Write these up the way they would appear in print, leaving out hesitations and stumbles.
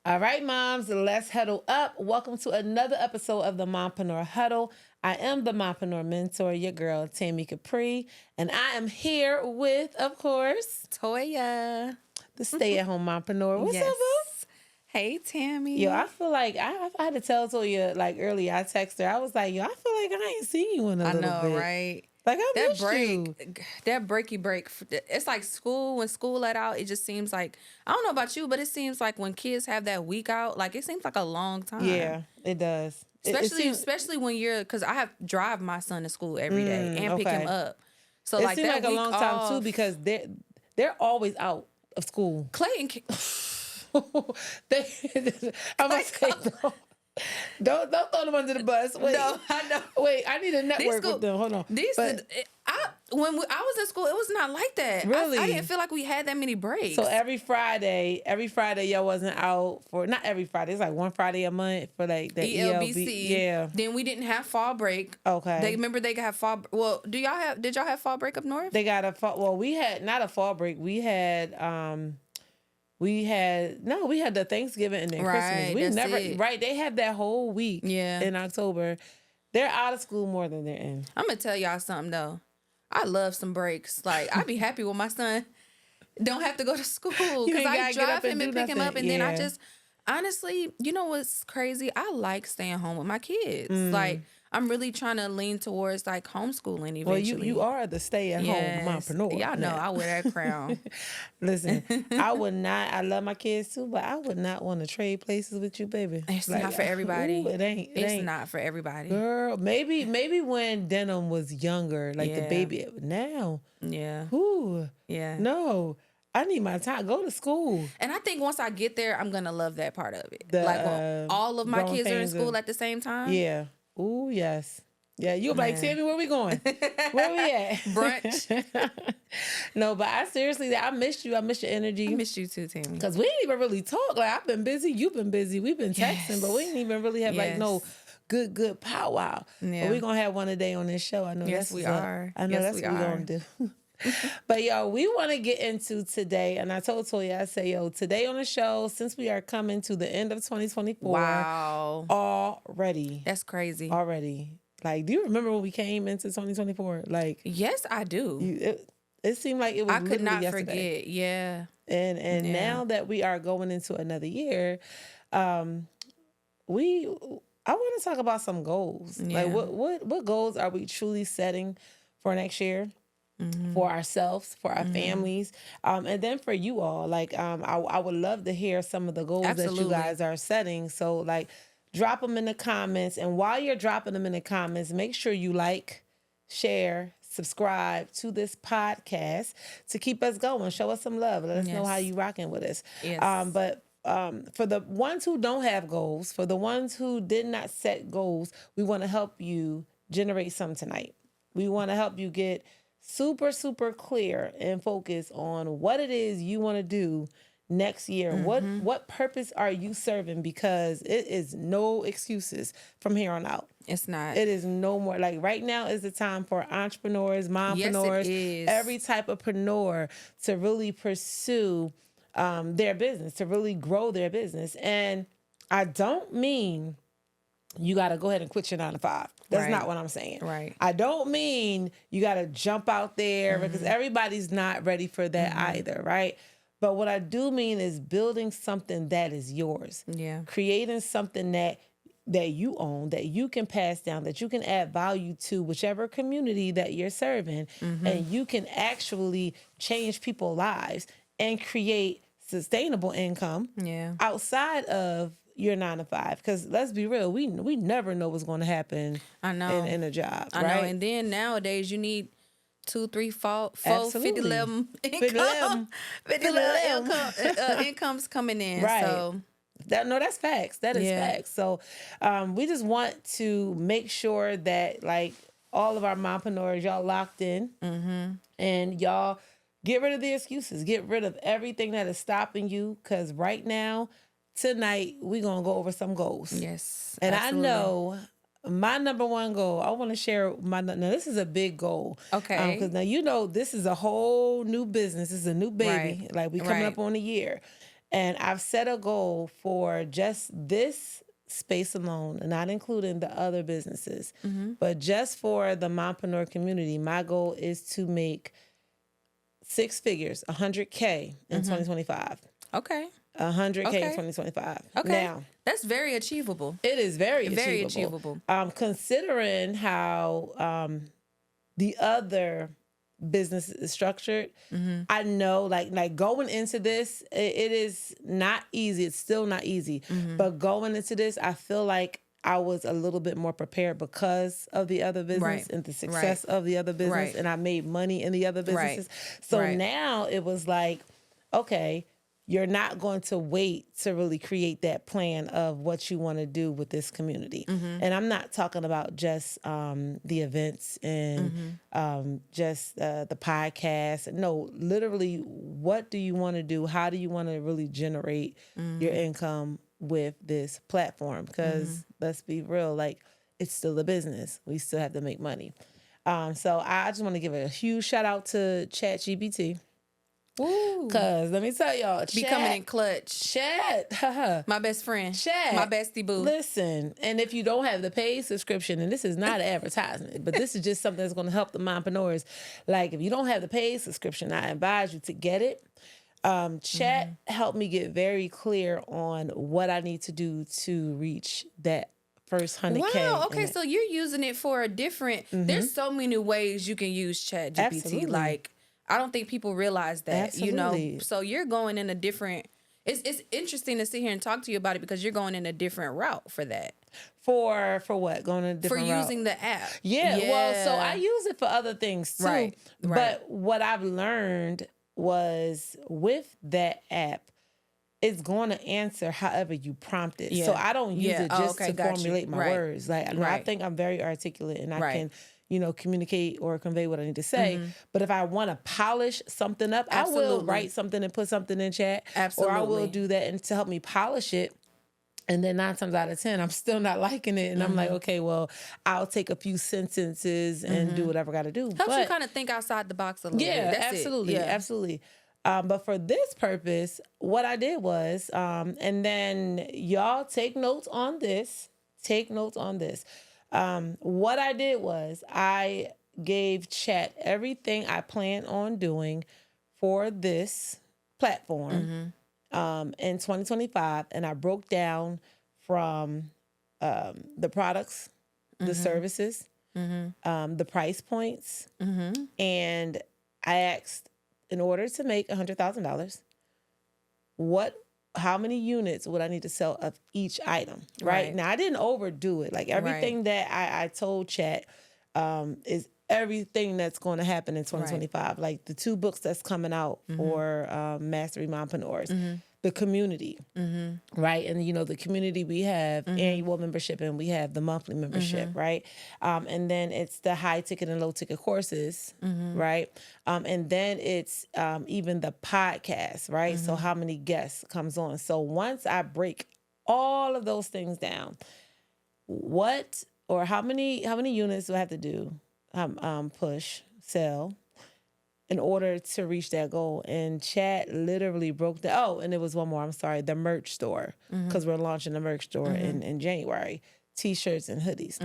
All right, moms, let's huddle up. Welcome to another episode of the Mompreneur Huddle. I am the Mompreneur mentor, your girl, Tammy Capri, and I am here with, of course, Toya. the stay-at-home mompreneur. What's up, Yes. boo? Hey, Tammy. Yo, I feel like I had to tell Toya like earlier. I texted her. I was like, yo, I feel like I ain't seen you in a I little know, bit. right? Like I That missed you. that breaky break. It's like school. When school let out, it just seems like, I don't know about you, but it seems like when kids have that week out, like it seems like a long time. Yeah, it does. Especially when you're, because I have drive my son to school every day and pick him up. So it like seemed that like a week long time off, too because they're always out of school. Clay and I'm gonna say don't throw them under the bus. Wait, No, I know. Wait, I need a network with them. Hold on. When I was in school, it was not like that. Really? I didn't feel like we had that many breaks. So every Friday, y'all wasn't out for, not every Friday. It's like one Friday a month for like the ELBC. Yeah. Then we didn't have fall break. Okay. They have fall. Well, did y'all have fall break up north? They got a fall. Well, we had not a fall break. We had the Thanksgiving and then Christmas. We that's never it. right. They have that whole week. Yeah. In October. They're out of school more than they're in. I'm gonna tell y'all something though. I love some breaks. Like I'd be happy when my son don't have to go to school because I drive him and pick him up, and then I just honestly, you know what's crazy? I like staying home with my kids. Like I'm really trying to lean towards like homeschooling eventually. Well, you are the stay-at-home mompreneur. Y'all know I wear that crown. Listen, I would not. I love my kids too, but I would not want to trade places with you, baby. It's not for everybody. Ooh, it ain't. It's not for everybody. Girl, maybe when Denim was younger, like the baby. Now, yeah, ooh, yeah, no. I need my time. Go to school. And I think once I get there, I'm gonna love that part of it. The, like when all of my kids are in school of, at the same time. Yeah. Ooh, yes. Yeah, you'll be like, Tammy, where we going? Where we at? Brunch. No, but I seriously, I missed you. I miss your energy. I missed you too, Tammy. Because we didn't even really talk. Like, I've been busy. You've been busy. We've been texting, but we didn't even really have like no good powwow. Yeah. But we're going to have one a day on this show. I know Yes, that's we what are. I know that's what we're going to do. But yo, we want to get into today, and I told Toya, I say, yo, today on the show, since we are coming to the end of 2024, Wow, already, that's crazy. Already, like, do you remember when we came into 2024? Like, yes, I do. It seemed like it was. I could not yesterday. forget. Yeah, and now that we are going into another year, I want to talk about some goals. Yeah. Like, what goals are we truly setting for next year? For ourselves, for our families, and then for you all. Like, I would love to hear some of the goals that you guys are setting. So, like, drop them in the comments. And while you're dropping them in the comments, make sure you like, share, subscribe to this podcast to keep us going. Show us some love. Let us know how you rocking with us. Yes. But for the ones who don't have goals, for the ones who did not set goals, we want to help you generate some tonight. We want to help you get super clear and focus on what it is you want to do next year. What purpose are you serving? Because it is no excuses from here on out. it's not. It is no more. Like, right now is the time for entrepreneurs, mompreneurs, Yes, it is. every type of preneur to really pursue their business, to really grow their business. And I don't mean you got to go ahead and quit your 9 to 5. That's not what I'm saying. Right. I don't mean you got to jump out there because everybody's not ready for that either, right? But what I do mean is building something that is yours. Yeah. Creating something that you own, that you can pass down, that you can add value to whichever community that you're serving, and you can actually change people's lives and create sustainable income outside of your 9 to 5. Because let's be real, we never know what's going to happen. I know in a job. I right? know. And then nowadays you need 2, 3, 4, 50, Absolutely. 11 incomes coming in. Right. So that's facts. That is facts. So we just want to make sure that, like, all of our mompreneurs, y'all locked in, and y'all get rid of the excuses. Get rid of everything that is stopping you, because right now, tonight, we're going to go over some goals. yes. And absolutely. I know my number one goal, I want to share now this is a big goal. Okay. Because now, this is a whole new business. This is a new baby. Right. Like, we coming Right. up on a year. And I've set a goal for just this space alone, not including the other businesses, but just for the Mompreneur community. My goal is to make 6 figures, 100K in 2025. Okay. 100K in 2025. Okay. Now, that's very achievable. It is very achievable. Considering how the other business is structured, I know like going into this, it is not easy. It's still not easy. But going into this, I feel like I was a little bit more prepared because of the other business and the success of the other business. And I made money in the other businesses. So now it was like, okay, you're not going to wait to really create that plan of what you want to do with this community. And I'm not talking about just the events and just the podcast. No, literally, what do you want to do? How do you want to really generate your income with this platform? Because let's be real, like, it's still a business. We still have to make money. So I just want to give a huge shout out to ChatGPT. Because let me tell y'all, be coming in clutch. Chat, my best friend, Chat, my bestie boo. Listen, and if you don't have the paid subscription, and this is not an advertisement, but this is just something that's going to help the mompreneurs. Like, if you don't have the paid subscription, I advise you to get it. Chat helped me get very clear on what I need to do to reach that first 100K. Wow. Okay, so you're using it for a different. There's so many ways you can use ChatGPT. Absolutely. Like, I don't think people realize that. Absolutely. You know. So you're going in a different. It's interesting to sit here and talk to you about it because you're going in a different route for that. For what? Going in a different route? For using the app. Yeah. Well, so I use it for other things too. Right. But what I've learned was with that app, it's going to answer however you prompt it. So I don't use it just to formulate my words. Like, I think I'm very articulate and I can, communicate or convey what I need to say. But if I want to polish something up, I will write something and put something in chat. Absolutely. Or I will do that and to help me polish it. And then 9 times out of 10, I'm still not liking it. And I'm like, okay, well, I'll take a few sentences and do whatever I got to do. Helps you kind of think outside the box a little bit. Yeah, absolutely. Absolutely. But for this purpose, what I did was, and then y'all take notes on this. What I did was I gave Chat everything I plan on doing for this platform in 2025. And I broke down from the products, the services, the price points. And I asked, in order to make $100,000, how many units would I need to sell of each item? Right. Now, I didn't overdo it. Like, everything that I told Chat is everything that's going to happen in 2025. Like the 2 books that's coming out for Mastery Mompreneurs. The community, right? And, the community, we have annual membership and we have the monthly membership, right? And then it's the high ticket and low ticket courses, right? And then it's even the podcast, right? So how many guests comes on? So once I break all of those things down, how many units do I have to do? Sell in order to reach that goal. And Chat literally broke the, and there was one more, I'm sorry, the merch store, because we're launching the merch store in January, T-shirts and hoodies.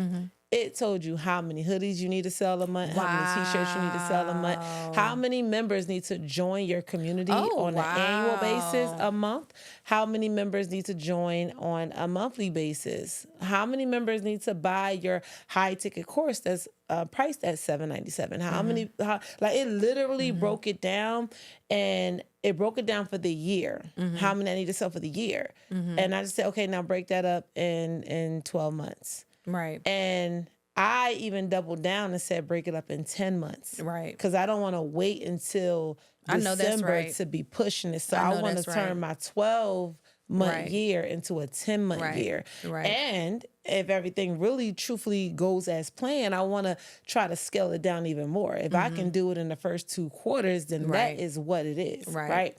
It told you how many hoodies you need to sell a month, how many T-shirts you need to sell a month, how many members need to join your community on an annual basis a month, how many members need to join on a monthly basis, how many members need to buy your high ticket course that's priced at $797. How many? It literally broke it down, and it broke it down for the year. How many I need to sell for the year, and I just said, okay, now break that up in 12 months. Right. And I even doubled down and said, break it up in 10 months. Right. Because I don't want to wait until December to be pushing it. So I want to turn my 12-month year into a 10-month year. Right. And if everything really truthfully goes as planned, I want to try to scale it down even more. If I can do it in the first 2 quarters, then that is what it is. Right.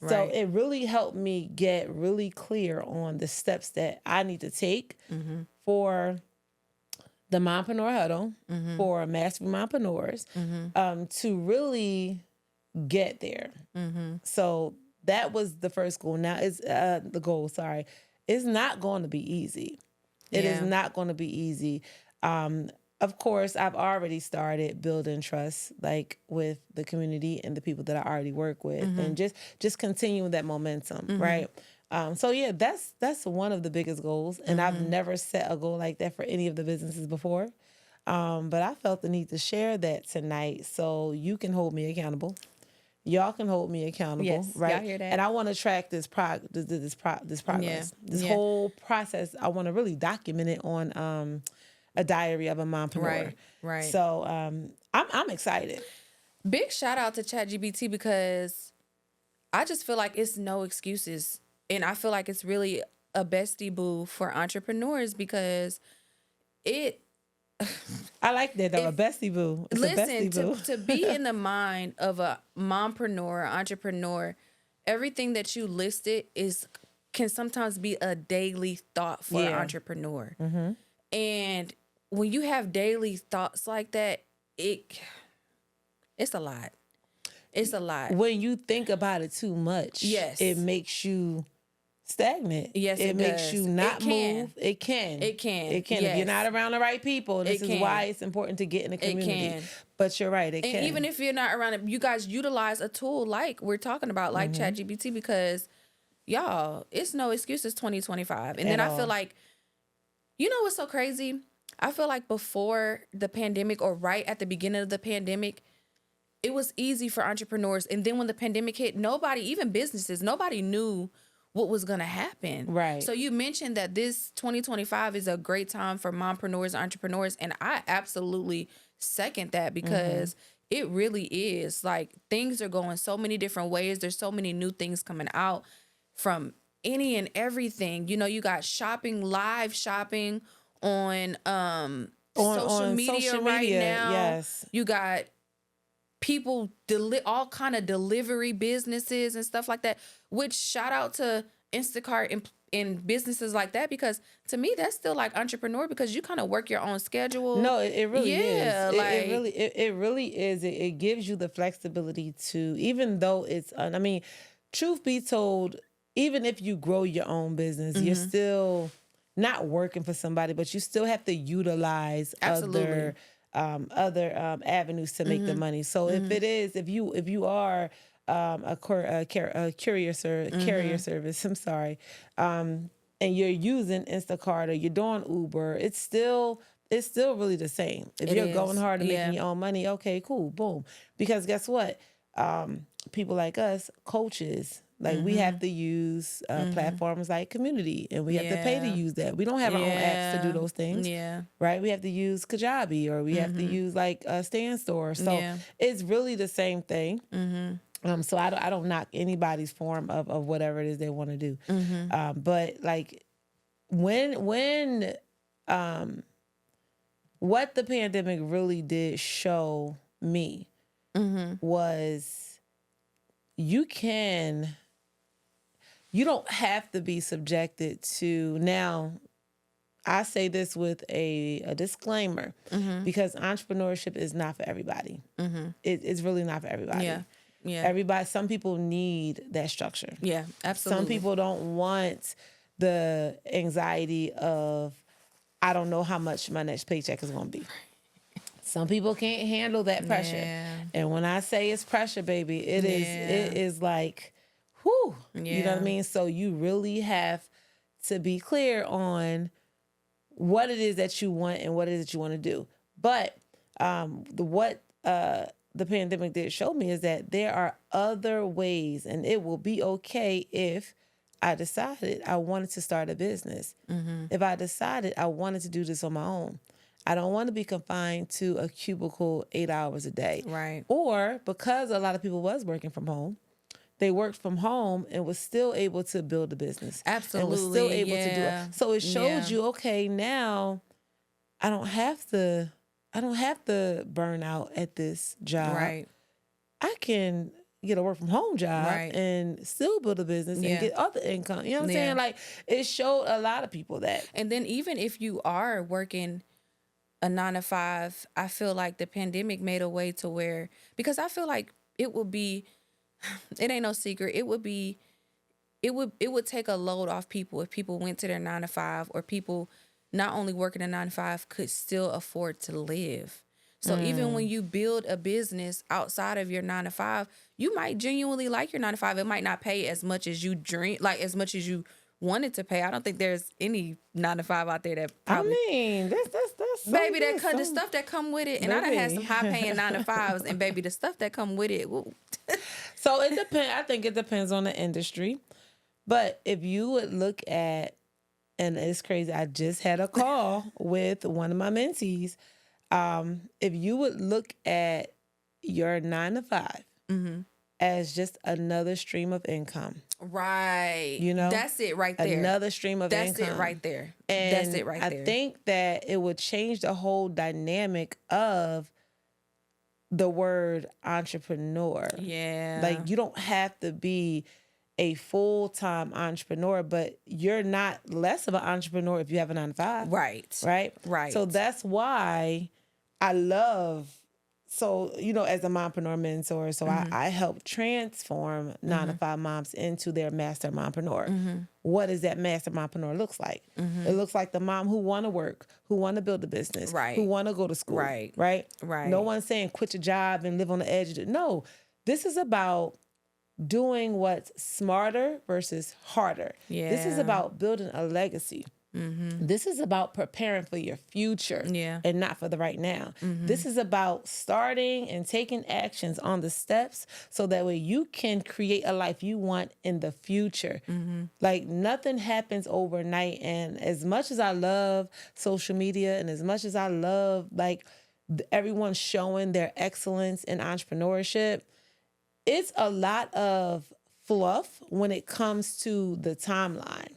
So it really helped me get really clear on the steps that I need to take for the Mompreneur Huddle, for Mastery Mompreneurs, to really get there. So that was the first goal. Now it's the goal. Sorry, it's not going to be easy. It is not going to be easy. Of course, I've already started building trust, like with the community and the people that I already work with, and just continuing that momentum, right? So yeah, that's one of the biggest goals, and I've never set a goal like that for any of the businesses before. But I felt the need to share that tonight, so you can hold me accountable. Y'all can hold me accountable, yes, right? Y'all hear that? And I want to track this progress, this whole process. I want to really document it on a diary of a mompreneur. Right. So I'm excited. Big shout out to ChatGPT, because I just feel like it's no excuses, and I feel like it's really a bestie boo for entrepreneurs, because it. I like that though. A bestie boo. It's a bestie boo. To be in the mind of a mompreneur, entrepreneur, everything that you listed can sometimes be a daily thought for an entrepreneur. And when you have daily thoughts like that, it's a lot. It's a lot. When you think about it too much, it makes you stagnant. Yes, it makes you not move. It can. Yes. If you're not around the right people, this is why it's important to get in a community. But you're right, it can. And even if you're not around it, you guys utilize a tool like we're talking about, like ChatGPT, because y'all, it's no excuses 2025. And then I feel like, you know what's so crazy? I feel like before the pandemic, or right at the beginning of the pandemic, it was easy for entrepreneurs. And then when the pandemic hit, nobody, even businesses, nobody knew what was going to happen. Right. So you mentioned that this 2025 is a great time for mompreneurs, entrepreneurs, and I absolutely second that, because it really is. Like, things are going so many different ways. There's so many new things coming out from any and everything. You know, you got shopping, live shopping on social media right now. Yes. You got people, all kind of delivery businesses and stuff like that, which shout out to Instacart and businesses like that, because to me that's still like entrepreneur, because you kind of work your own schedule. No, it really is. Like, it really is. It gives you the flexibility to, even though it's, I mean, truth be told, even if you grow your own business, you're still not working for somebody, but you still have to utilize other avenues to make the money. So if you are a carrier service, I'm sorry, and you're using Instacart or you're doing Uber, it's still really the same. If you're going hard and making your own money, okay, cool, boom. Because guess what? People like us, coaches, like we have to use platforms like Community, and we have to pay to use that. We don't have our own apps to do those things. Right? We have to use Kajabi, or we have to use like a Stand Store. So it's really the same thing. So I don't knock anybody's form of whatever it is they want to do. But like when what the pandemic really did show me was you don't have to be subjected to. Now, I say this with a disclaimer, because entrepreneurship is not for everybody. It's really not for everybody. Everybody, some people need that structure. Yeah, absolutely. Some people don't want the anxiety of, I don't know how much my next paycheck is going to be. Some people can't handle that pressure. And when I say it's pressure, baby, it is like, whew, you know what I mean? So you really have to be clear on what it is that you want and what it is that you want to do. But what the pandemic did show me is that there are other ways, and it will be okay if I decided I wanted to start a business. If I decided I wanted to do this on my own. I don't want to be confined to a cubicle 8 hours a day. Right. Or because a lot of people was working from home, they worked from home and was still able to build a business. Absolutely. And was still able to do it. So it showed you, okay, now I don't have to burn out at this job. Right. I can get a work from home job and still build a business and get other income. You know what I'm saying? Like, it showed a lot of people that. And then even if you are working a 9 to 5, I feel like the pandemic made a way to where, because I feel like it will be it ain't no secret. It would take a load off people if people went to their 9 to 5, or people not only working a 9 to 5 could still afford to live. So even when you build a business outside of your 9 to 5, you might genuinely like your 9 to 5. It might not pay as much as you dream, like as much as you wanted to pay. I don't think there's any 9 to 5 out there that probably. I mean, that's baby, the stuff that come with it, and I done had some high paying 9 to 5s, and baby, the stuff that come with it. So it depends. I think it depends on the industry, but if you would look at, and it's crazy, I just had a call with one of my mentees. If you would look at your 9 to 5 as just another stream of income. Right. You know? That's it right there. Another stream of income. That's it right there. And that's it right there. I think that it would change the whole dynamic of the word entrepreneur. Yeah. Like, you don't have to be a full-time entrepreneur, but you're not less of an entrepreneur if you have a 9 to 5. Right. Right? Right. So that's why I love, so, you know, as a mompreneur mentor, so I help transform 9 to 5 moms into their master mompreneur. What does that master mompreneur looks like? It looks like the mom who want to work, who want to build a business, who want to go to school. Right. No one's saying quit your job and live on the edge of it. No, this is about doing what's smarter versus harder. Yeah. This is about building a legacy. This is about preparing for your future and not for the right now. This is about starting and taking actions on the steps so that way you can create a life you want in the future. Like, nothing happens overnight. And as much as I love social media, and as much as I love like everyone showing their excellence in entrepreneurship, it's a lot of fluff when it comes to the timeline.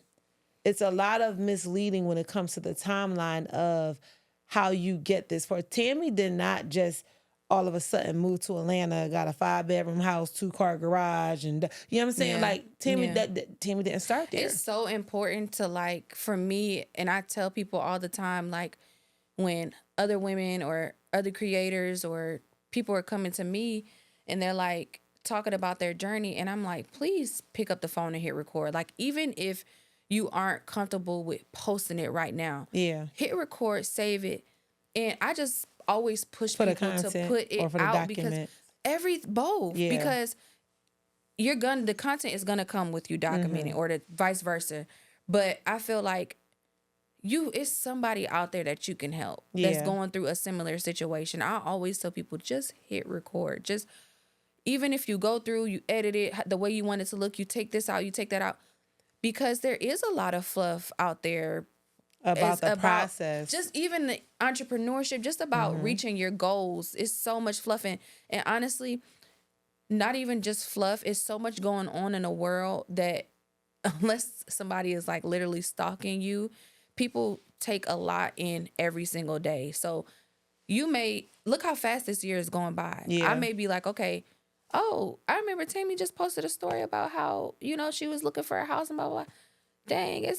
It's a lot of misleading when it comes to the timeline of how you get this. For Tammy did not just all of a sudden move to Atlanta, got a 5-bedroom house, 2-car garage, and you know what I'm saying? Like, Tammy, Tammy didn't start there. It's so important to, like, for me, and I tell people all the time, like, when other women or other creators or people are coming to me and they're like talking about their journey, and I'm like, please pick up the phone and hit record. Like, even if you aren't comfortable with posting it right now, hit record, save it. And I just always push people to put it out because because the content is gonna come with you documenting, or the vice versa. But I feel like it's somebody out there that you can help that's going through a similar situation. I always tell people, just hit record. Just, even if you go through, you edit it the way you want it to look, you take this out, you take that out. Because there is a lot of fluff out there about the process. Just even the entrepreneurship, just about reaching your goals. It's so much fluff. And honestly, not even just fluff. It's so much going on in the world that unless somebody is like literally stalking you, people take a lot in every single day. So you may look how fast this year is going by. I may be like, okay, oh, I remember Tammy just posted a story about how, you know, she was looking for a house and blah, blah, blah. Dang,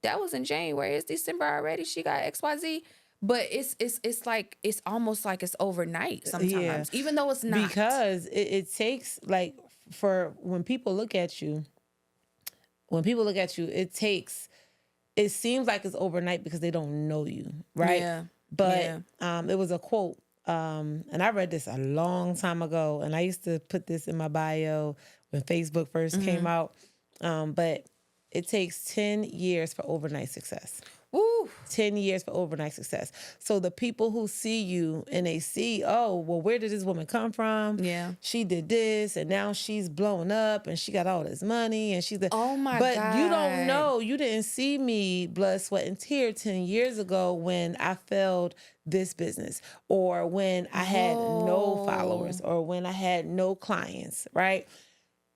that was in January. It's December already. She got XYZ. But it's like, it's almost like it's overnight sometimes, even though it's not. Because it takes, like, for when people look at you, it seems like it's overnight because they don't know you, right? Yeah. But it was a quote. And I read this a long time ago, and I used to put this in my bio when Facebook first came out. But it takes 10 years for overnight success. Woo. 10 years for overnight success. So the people who see you and they see, oh, well, where did this woman come from? Yeah. She did this, and now she's blowing up, and she got all this money, and she's oh my God. But you don't know. You didn't see me blood, sweat, and tear 10 years ago when I failed this business, or when I had no followers, or when I had no clients, right?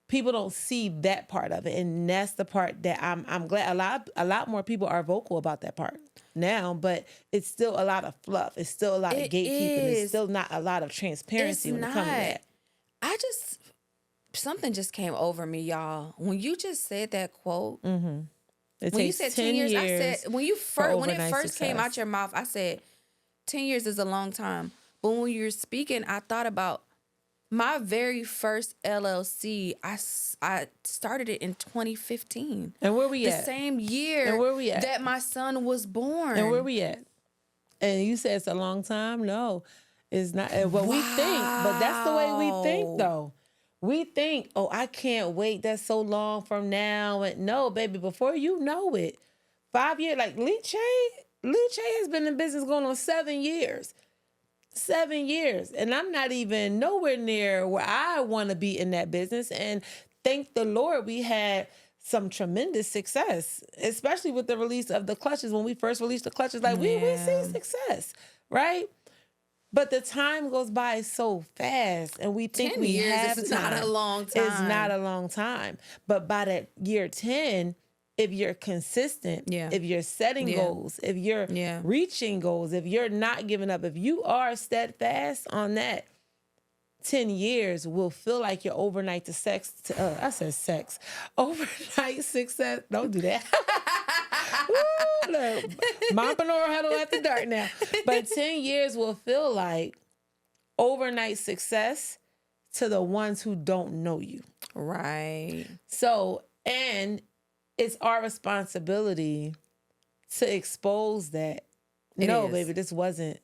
People don't see that part of it, and that's the part that I'm glad a lot more people are vocal about that part now, but it's still a lot of fluff. It's still a lot of gatekeeping. It's still not a lot of transparency when it comes to that. Something just came over me, y'all. When you just said that quote, when you said 10 years, I said, when it first came out your mouth, I said 10 years is a long time. But when you're speaking, I thought about My very first LLC, I started it in 2015. And where we at? The same year and where we at? that my son was born. And where we at? And you said it's a long time? No, it's not. What we think, but that's the way we think, though. We think, oh, I can't wait. That's so long from now. And no, baby, before you know it, 5 years, like Lee Che has been in business going on 7 years. 7 years. And I'm not even nowhere near where I want to be in that business. And thank the Lord we had some tremendous success, especially with the release of the clutches. When we first released the clutches, like we see success, right? But the time goes by so fast, and we think 10 we years have is time. not a long time. It's not a long time. But by that year 10, if you're consistent, if you're setting goals, if you're reaching goals, if you're not giving up, if you are steadfast on that, 10 years will feel like your overnight overnight success. Don't do that. Woo, look, Mompreneur Huddle after dark now. But 10 years will feel like overnight success to the ones who don't know you. Right. So, and it's our responsibility to expose that. Baby, this wasn't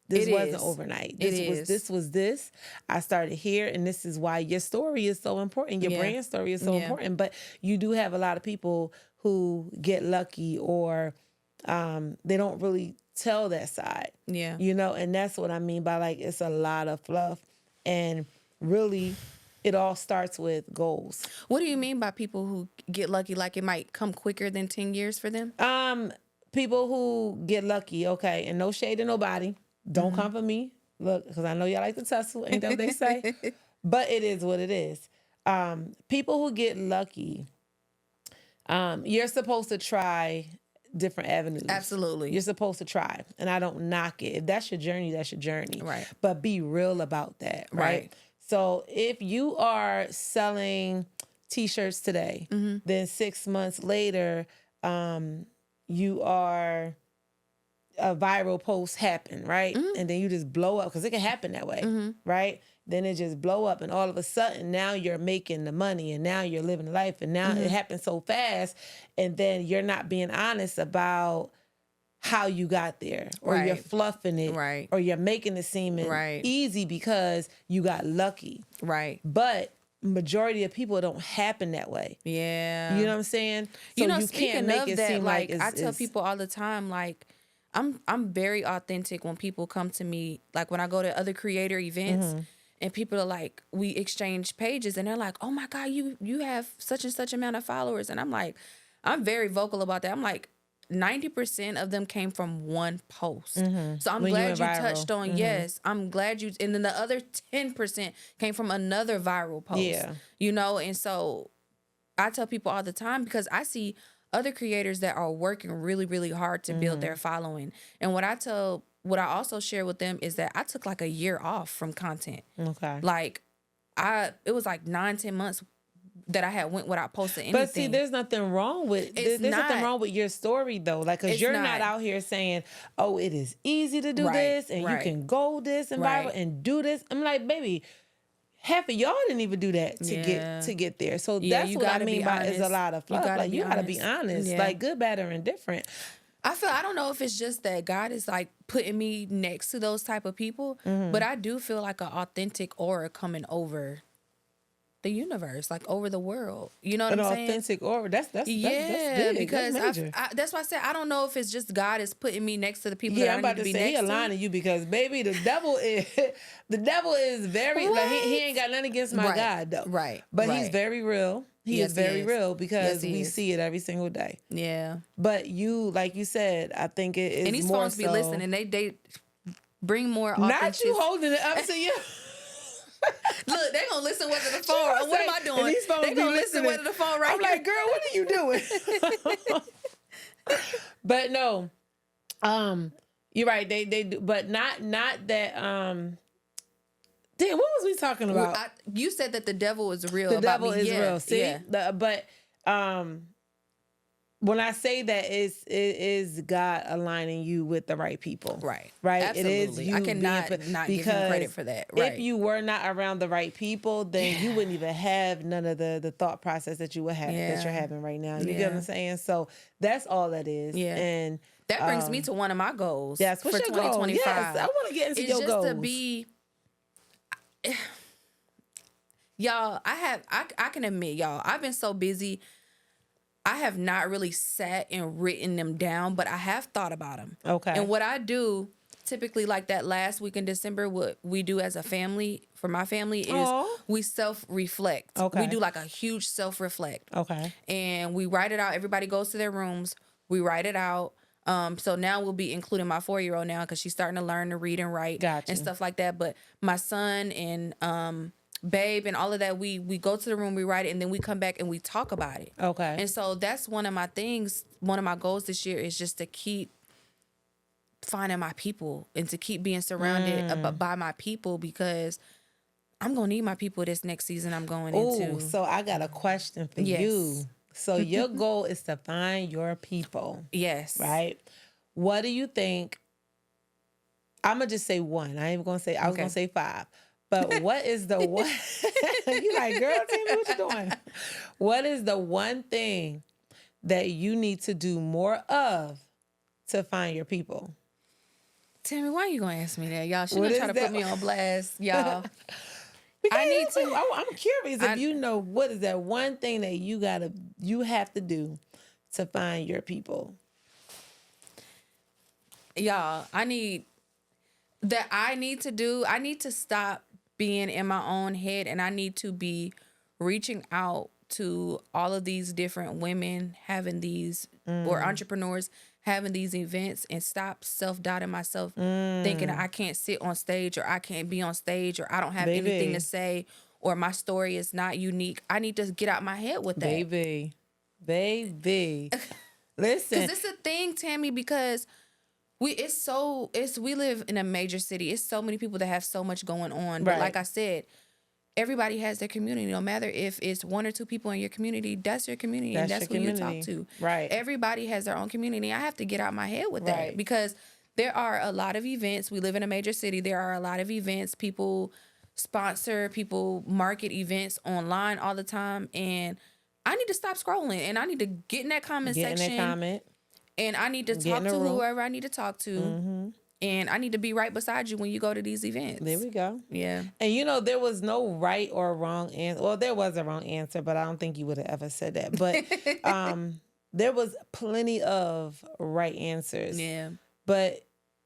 overnight. This was this. I started here, and this is why your story is so important. Your brand story is so important. But you do have a lot of people who get lucky, or they don't really tell that side. Yeah. And that's what I mean by, like, it's a lot of fluff. And really, it all starts with goals. What do you mean by people who get lucky? Like, it might come quicker than 10 years for them? People who get lucky, okay, and no shade to nobody. Don't come for me. Look, because I know y'all like to tussle, ain't that what they say? But it is what it is. People who get lucky, you're supposed to try different avenues. Absolutely. You're supposed to try. And I don't knock it. If that's your journey, that's your journey. Right. But be real about that, right? So if you are selling T-shirts today, then 6 months later, you are... a viral post happen, right? And then you just blow up, because it can happen that way, right? Then it just blow up, and all of a sudden now you're making the money, and now you're living the life, and now it happens so fast, and then you're not being honest about how you got there, or you're fluffing it, or you're making it seem easy because you got lucky. Right. But majority of people, don't happen that way. Yeah. You know what I'm saying? So you can't make it seem like I tell people all the time, like, I'm very authentic when people come to me, like when I go to other creator events and people are like, we exchange pages, and they're like, oh my God, you have such and such amount of followers. And I'm like, I'm very vocal about that. I'm like, 90% of them came from one post. So I'm glad you touched on, I'm glad you, and then the other 10% came from another viral post. Yeah. And so I tell people all the time, because I see other creators that are working really, really hard to build their following. And what I also share with them is that I took like a year off from content. Okay. Like it was like 9-10 months that I had went without posting anything. But see, there's nothing wrong with nothing wrong with your story though. Like, cause you're not out here saying, oh, it is easy to do this, and you can go this and viral and do this. I'm like, baby, half of y'all didn't even do that to get there. So that's what I mean by is a lot of fluff. Like, you gotta be honest. Like, good, bad, or indifferent. I don't know if it's just that God is like putting me next to those type of people, but I do feel like an authentic aura coming over the universe, like over the world. You know what I'm saying? An authentic aura. That's big. Because that's why I said I don't know if it's just God is putting me next to the people that I need to be next to. He aligning you, because baby, the devil is very like he ain't got nothing against my God though. Right. But he's very real. He is very real, because we see it every single day. Yeah. But you, like you said, I think it is more. And these phones be listening. They bring more authenticity. Not you holding it up to you. Look, they gonna listen whether the phone. What am I doing? They gonna listen whether the phone right. I'm like, girl, what are you doing? But no, you're right. They do, but not that. Damn, what was we talking about? You said that the devil is real. The devil is real. See, but when I say that, it is God aligning you with the right people. Right. Right. Absolutely. It is you. I cannot not give him credit for that. Right. If you were not around the right people, then you wouldn't even have none of the thought process that you would have that you're having right now. You get what I'm saying? So that's all that is. Yeah. And that brings me to one of my goals. Yes. What's for your 2025. Goal? Yes. I want to get into your goals. It's just to be. Y'all, I can admit, y'all, I've been so busy. I have not really sat and written them down, but I have thought about them. Okay. And what I do typically, like that last week in December, what we do as a family, for my family, is we self-reflect. Okay. We do like a huge self-reflect. Okay. And we write it out. Everybody goes to their rooms. We write it out. So now we'll be including my 4-year-old now because she's starting to learn to read and write and stuff like that. But my son and Babe and all of that, we go to the room, we write it, and then we come back and we talk about it. Okay. And so that's one of my things, one of my goals this year is just to keep finding my people and to keep being surrounded by my people, because I'm going to need my people this next season I'm going into. So I got a question for you. So your goal is to find your people. Yes. Right? What do you think? I'm going to just say one. I ain't going to say, I was going to say 5. But what is the one? You like, girl, tell me what you're doing. What is the one thing that you need to do more of to find your people? Tammy, why are you going to ask me that? Y'all shouldn't try to put me on blast, y'all. I need to. I'm curious if you know what is that one thing that you have to do to find your people. Y'all, I need to stop being in my own head, and I need to be reaching out to all of these different women having these or entrepreneurs having these events, and stop self-doubting myself, thinking I can't sit on stage, or I can't be on stage, or I don't have anything to say, or my story is not unique. I need to get out my head with that. Baby. Listen. Because it's a thing, Tammy, because we live in a major city. It's so many people that have so much going on. But like I said, everybody has their community. No matter if it's 1 or 2 people in your community, that's your community, and that's who you talk to. Right. Everybody has their own community. I have to get out my head with that, because there are a lot of events. We live in a major city. There are a lot of events. People sponsor, people market events online all the time, and I need to stop scrolling, and I need to get in that comment section. And I need to talk to whoever I need to talk to. Mm-hmm. And I need to be right beside you when you go to these events. There we go. Yeah. And there was no right or wrong answer. Well, there was a wrong answer, but I don't think you would have ever said that. But there was plenty of right answers. Yeah. But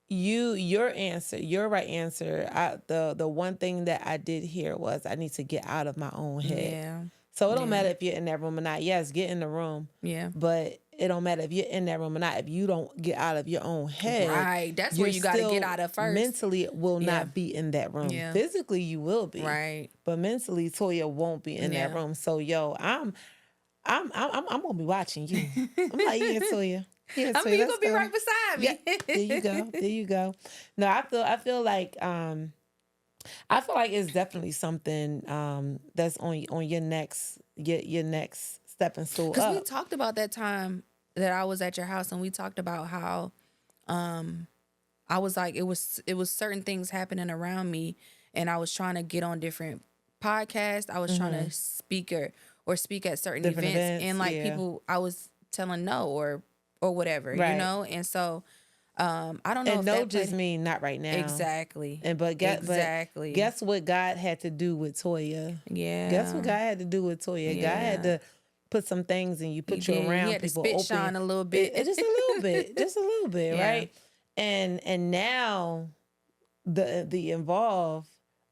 your right answer, the one thing that I did hear was I need to get out of my own head. Yeah. So it don't matter if you're in that room or not. Yes, get in the room. Yeah. But it don't matter if you're in that room or not. If you don't get out of your own head. Right. That's where you got to get out of first. Mentally will not be in that room. Yeah. Physically you will be. Right. But mentally Toya won't be in that room. So I'm gonna be watching you. I'm like, yeah, Toya. Yeah, Toya, you're gonna be right beside me. Yeah. There you go. No, I feel like it's definitely something that's on your next stepping stool up. Because we talked about that time that I was at your house, and we talked about how I was like, it was certain things happening around me, and I was trying to get on different podcasts. I was trying to speak or speak at certain events, and like people I was telling no or whatever, and so I don't know. And no just mean not right now. Exactly. But guess what God had to do with Toya? Yeah. Guess what God had to do with Toya? Yeah. God had to put some things in you, put you around he had people. To spit shine a little bit. Just a little bit, right? And now the involve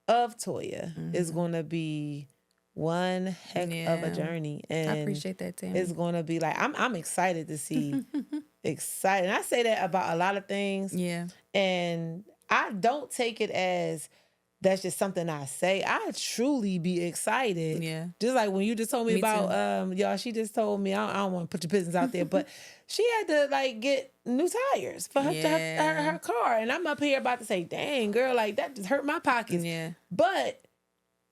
of Toya is going to be one heck of a journey, and I appreciate that, Tim. It's going to be like I'm excited to see. Excited. And I say that about a lot of things. Yeah. And I don't take it as that's just something I say. I truly be excited. Yeah. Just like when you just told me about y'all, she just told me, I don't want to put your business out there, but she had to get new tires for her car. And I'm up here about to say, dang, girl, that just hurt my pockets. Yeah. But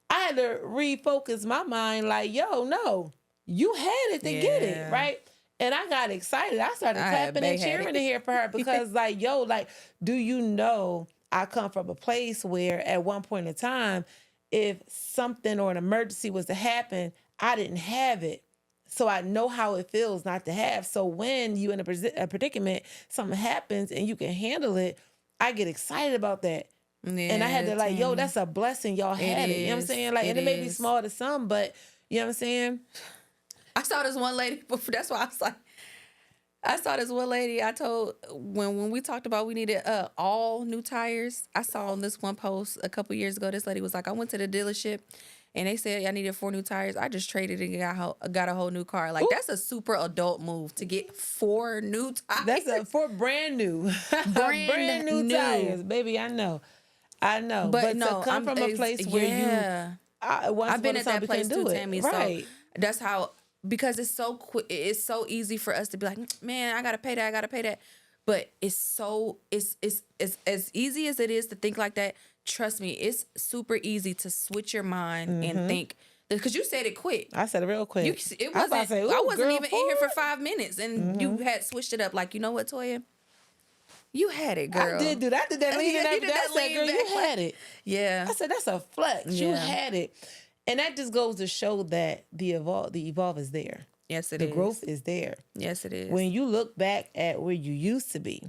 I had to refocus my mind yo, no, you had it to get it, right? And I got excited. I started clapping and cheering in here for her because like, yo, like, do you know I come from a place where at one point in time, if something or an emergency was to happen, I didn't have it. So I know how it feels not to have. So when you in a predicament, something happens and you can handle it, I get excited about that. Yeah, and I had to like, yo, that's a blessing. Y'all had it. You know what I'm saying? Like, and it may be small to some, but you know what I'm saying? I saw this one lady, that's why I was like, I saw this one lady I told when we talked about we needed all new tires. I saw on this one post a couple years ago, this lady was like, I went to the dealership and they said I needed 4 new tires. I just traded and got a whole new car. Like, that's a super adult move to get 4 new tires. That's 4 brand new. brand new tires, baby. I know. But no, to come from a place where I've been at that place too, Tammy. Right. So that's how, because it's so quick. It's so easy for us to be like, man, I gotta pay that. But it's as easy as it is to think like that. Trust me, it's super easy to switch your mind and think. Because you said it quick. I said it real quick. I wasn't even in here for 5 minutes, and you had switched it up. Like, you know what, Toya? You had it, girl. I did do that. I did that lean and everything. I said, girl, you had it. Yeah. I said, that's a flex. Yeah. You had it. And that just goes to show that the evolve is there. Yes, it is. The growth is there. Yes, it is. When you look back at where you used to be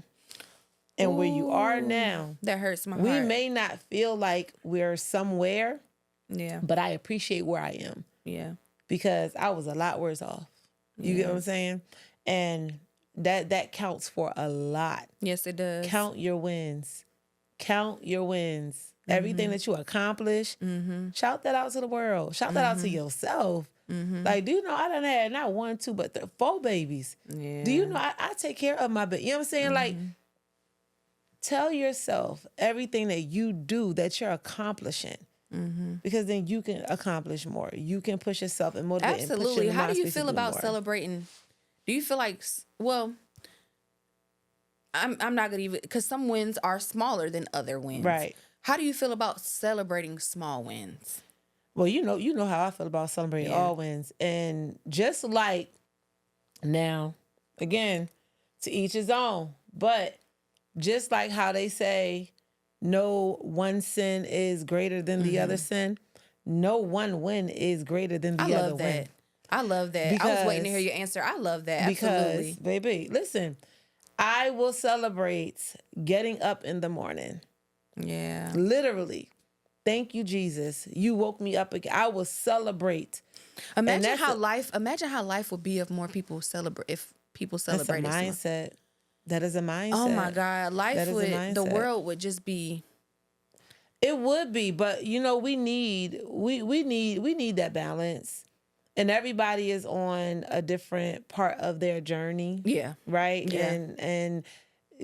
and where you are now, that hurts my heart. We may not feel like we're somewhere. Yeah. But I appreciate where I am. Yeah. Because I was a lot worse off. You get what I'm saying? And that counts for a lot. Yes, it does. Count your wins. Everything that you accomplish, shout that out to the world. Shout that out to yourself. Like, do you know I done had not 1, 2, but 4 babies? Yeah. Do you know I take care of my baby? You know what I'm saying? Like, tell yourself everything that you do that you're accomplishing. Because then you can accomplish more. You can push yourself and motivate. Absolutely. And how do you feel about celebrating? Do you feel like, well, I'm not gonna even, because some wins are smaller than other wins. Right. How do you feel about celebrating small wins? Well, you know how I feel about celebrating all wins. And just like now, again, to each his own. But just like how they say, no one sin is greater than the other sin, no one win is greater than the other win. I love that. Because, I was waiting to hear your answer. I love that. Absolutely. Because, baby, listen, I will celebrate getting up in the morning. Yeah. Literally. Thank you, Jesus. You woke me up again. I will celebrate. Imagine how life would be if more people celebrate. If people celebrate. That's a mindset. That is a mindset. Oh my God, the world would just be. It would be, but you know, we need that balance, and everybody is on a different part of their journey. Yeah. Right. Yeah. And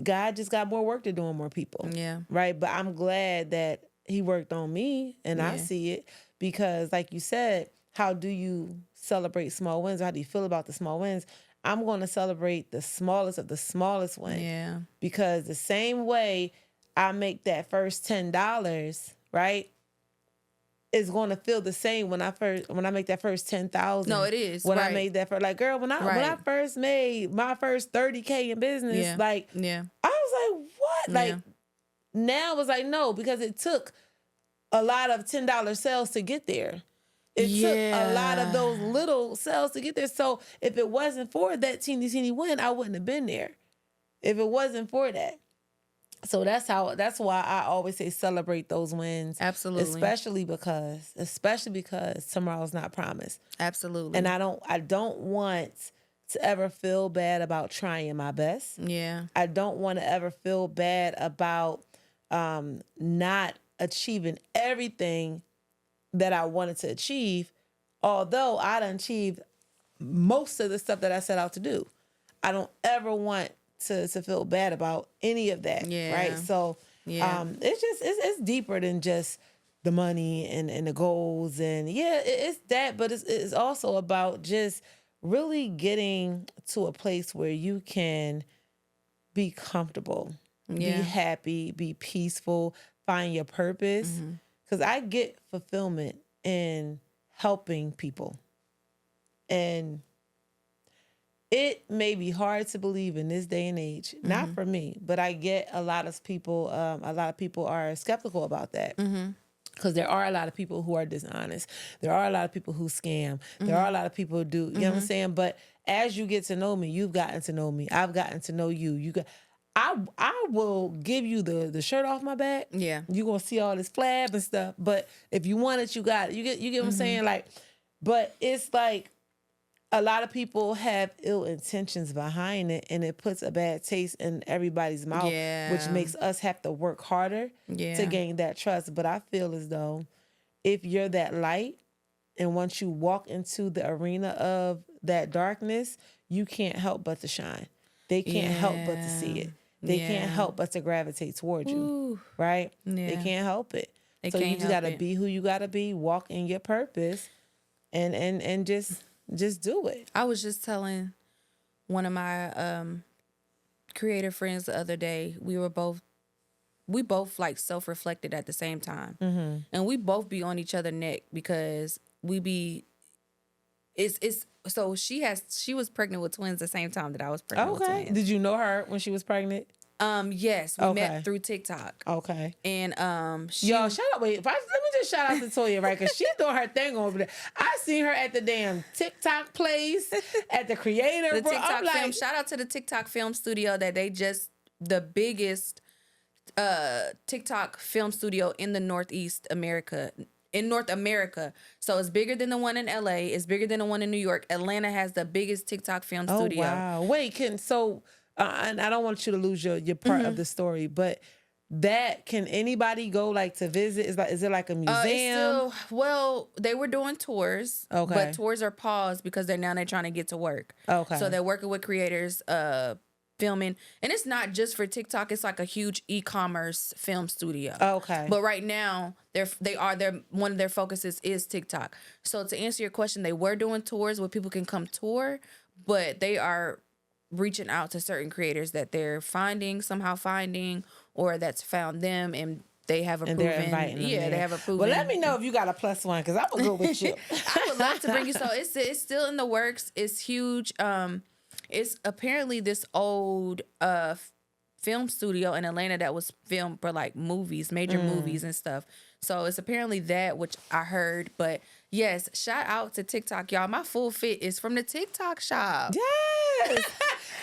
God just got more work to do on more people. Yeah. Right. But I'm glad that He worked on me, and I see it because, like you said, how do you celebrate small wins? How do you feel about the small wins? I'm going to celebrate the smallest of the smallest win. Yeah. Because the same way I make that first $10, right, is going to feel the same when I make that first 10,000. No, it is. When I made that first, like, girl, when I first made my first 30K in business, like, I was like, what? Like, now it's like, no, because it took a lot of $10 sales to get there. It took a lot of those little sales to get there. So if it wasn't for that teeny win, I wouldn't have been there. If it wasn't for that. So that's why I always say celebrate those wins. Absolutely. Especially because tomorrow's not promised. Absolutely. And I don't want to ever feel bad about trying my best. Yeah. I don't want to ever feel bad about not achieving everything that I wanted to achieve, although I done achieved most of the stuff that I set out to do. I don't ever want to feel bad about any of that. Yeah. Right. So it's deeper than just the money and the goals, and it's that, but it's also about just really getting to a place where you can be comfortable, be happy, be peaceful, find your purpose. Because I get fulfillment in helping people. And it may be hard to believe in this day and age. Not for me, but I get a lot of people. A lot of people are skeptical about that. Because there are a lot of people who are dishonest. There are a lot of people who scam. There are a lot of people who do, you know what I'm saying? But as you get to know me, you've gotten to know me. I've gotten to know you. I will give you the shirt off my back. Yeah. You're going to see all this flab and stuff. But if you want it, you got it. You get what I'm saying? Like, but it's like a lot of people have ill intentions behind it, and it puts a bad taste in everybody's mouth, which makes us have to work harder to gain that trust. But I feel as though if you're that light, and once you walk into the arena of that darkness, you can't help but to shine. They can't help but to see it. They can't help but to gravitate toward you, right? They can't help it. So you just got to be who you got to be, walk in your purpose, and just do it. I was just telling one of my creative friends the other day, we both like self-reflected at the same time. And we both be on each other's neck because so she was pregnant with twins the same time that I was pregnant with twins. Did you know her when she was pregnant? Yes, we met through TikTok. Okay. And y'all, shout out. Wait, let me just shout out to Toya, right? Because she's doing her thing over there. I seen her at the damn TikTok place, at the creator. The TikTok film. Shout out to the TikTok film studio that they just the biggest TikTok film studio in the Northeast America. In North America. So it's bigger than the one in LA. It's bigger than the one in New York. Atlanta has the biggest TikTok film studio. Oh, wow. Wait, and I don't want you to lose your part of the story, but can anybody go like to visit? Is it like a museum? Well, they were doing tours, but tours are paused because they're trying to get to work. Okay. So they're working with creators, filming, and it's not just for TikTok. It's like a huge e-commerce film studio. Okay. But right now, they are one of their focuses is TikTok. So to answer your question, they were doing tours where people can come tour, but they are reaching out to certain creators that they're somehow finding, or that's found them, and they have a proven. They're inviting them there. They have a proven. Well, let me know if you got a +1 because I'm gonna go with you. I would love to bring you. So it's still in the works. It's huge. It's apparently this old film studio in Atlanta that was filmed for like movies, major movies and stuff. So it's apparently that, which I heard. But yes, shout out to TikTok, y'all. My full fit is from the TikTok shop. Yes.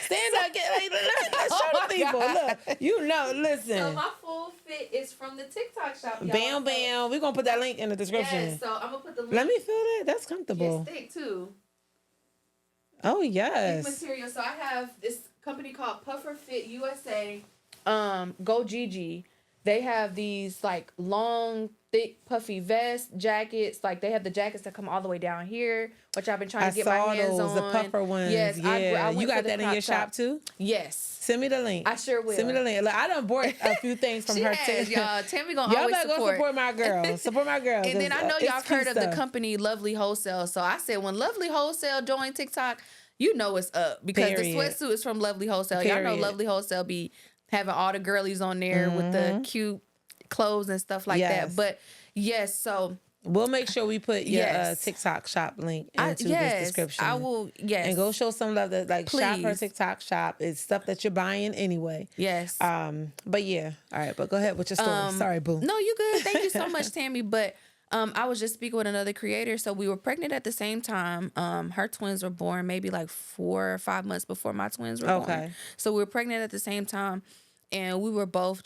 Stand up, show the people. Look, listen. So my full fit is from the TikTok shop, y'all. Bam, bam. We're going to put that link in the description. Yes, so I'm going to put the link. Let me feel that. That's comfortable. It's thick, too. Oh, yes. Thick material. So I have this company called Puffer Fit USA. Go Gigi. They have these like long, thick, puffy vests, jackets. Like they have the jackets that come all the way down here, which I've been trying to get my hands on. The puffer ones. Yes, yeah. You got that in your shop too? Yes. Send me the link. I sure will. Send me the link. Look, I done bought a few things from her too. Y'all. Tammy gonna always support. Y'all better go support my girl. Support my girl. And then I know y'all have heard of the company Lovely Wholesale. So I said when Lovely Wholesale joined TikTok, you know it's up because the sweatsuit is from Lovely Wholesale. Y'all know Lovely Wholesale be having all the girlies on there with the cute clothes and stuff like that. But yes, so we'll make sure we put your TikTok shop link into this description. I will. Yes, and go show some love. That like shop her TikTok shop. It's stuff that you're buying anyway. Yes. But yeah. All right. But go ahead with your story. Sorry, boo. No, you good. Thank you so much, Tammy. But I was just speaking with another creator. So we were pregnant at the same time. Her twins were born maybe like 4 or 5 months before my twins were born. So we were pregnant at the same time, and we were both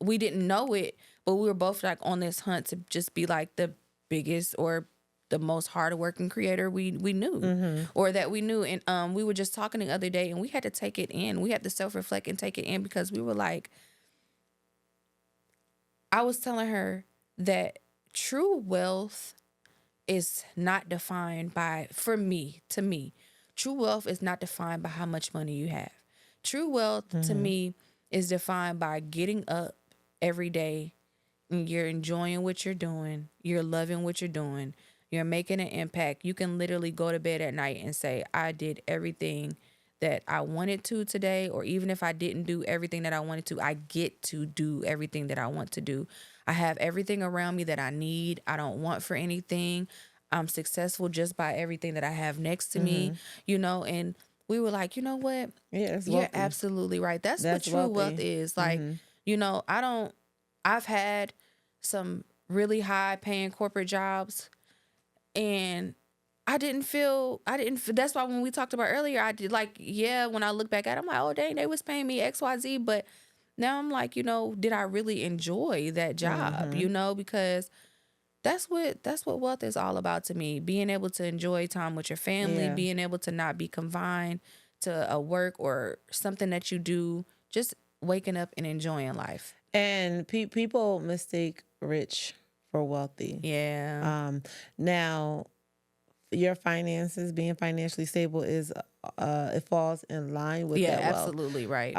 we didn't know it, but we were both like on this hunt to just be like the biggest or the most hardworking creator we knew or that we knew. And we were just talking the other day, and we had to take it in. We had to self-reflect and take it in because we were like, I was telling her that true wealth is not defined by, to me, true wealth is not defined by how much money you have. True wealth to me is defined by getting up every day and you're enjoying what you're doing. You're loving what you're doing. You're making an impact. You can literally go to bed at night and say, I did everything that I wanted to today, or even if I didn't do everything that I wanted to, I get to do everything that I want to do. I have everything around me that I need. I don't want for anything. I'm successful just by everything that I have next to me, and we were like, you know what? Yeah, it's You're wealthy. Absolutely right. That's what true wealth is. Like, you know, I've had some really high paying corporate jobs, and that's why when we talked about earlier, I did like, yeah, when I look back at it, I'm like, oh dang, they was paying me XYZ. But now I'm like, you know, did I really enjoy that job? You know, because that's what wealth is all about to me. Being able to enjoy time with your family, being able to not be confined to a work or something that you do, just waking up and enjoying life. And people mistake rich for wealthy. Yeah. Now, your finances, being financially stable, is it falls in line with that wealth. Absolutely right.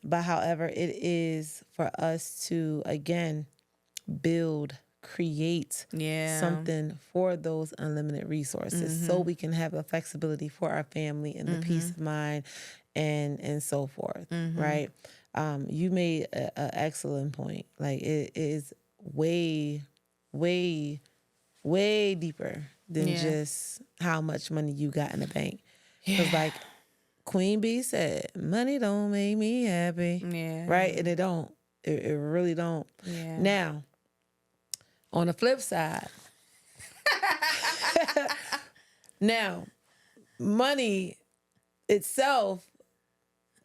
But however, it is for us to again create something for those unlimited resources, so we can have a flexibility for our family and the peace of mind and so forth. Right. You made an excellent point. Like, it is way deeper than just how much money you got in the bank. Because like Queen Bee said, money don't make me happy. Yeah. Right? And it don't. It really don't. Yeah. Now, on the flip side, now, money itself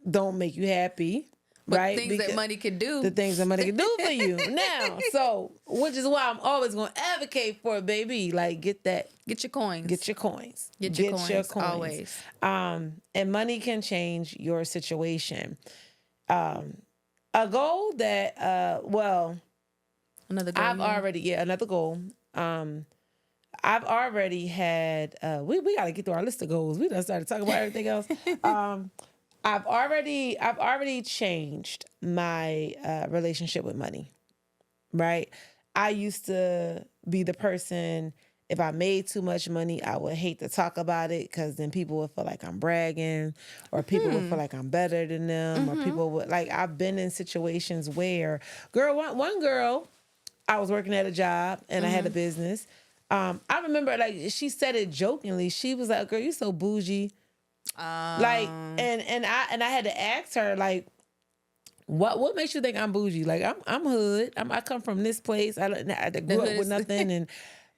don't make you happy. But right? Things that money can do. The things that money can do for you. Now, so, which is why I'm always going to advocate for it, baby. Like, get your coins. Get your coins. Always. And money can change your situation. A goal that, another goal. Another goal. I've already had, we got to get through our list of goals. We done started talking about everything else. I've already changed my relationship with money, right? I used to be the person, if I made too much money, I would hate to talk about it because then people would feel like I'm bragging, or people would feel like I'm better than them, or people would, like, I've been in situations where, one girl, I was working at a job and I had a business. I remember, like, she said it jokingly. She was like, girl, you so bougie. Like, and I had to ask her, like, what makes you think I'm bougie? Like, I'm hood. I come from this place. I grew up with nothing, and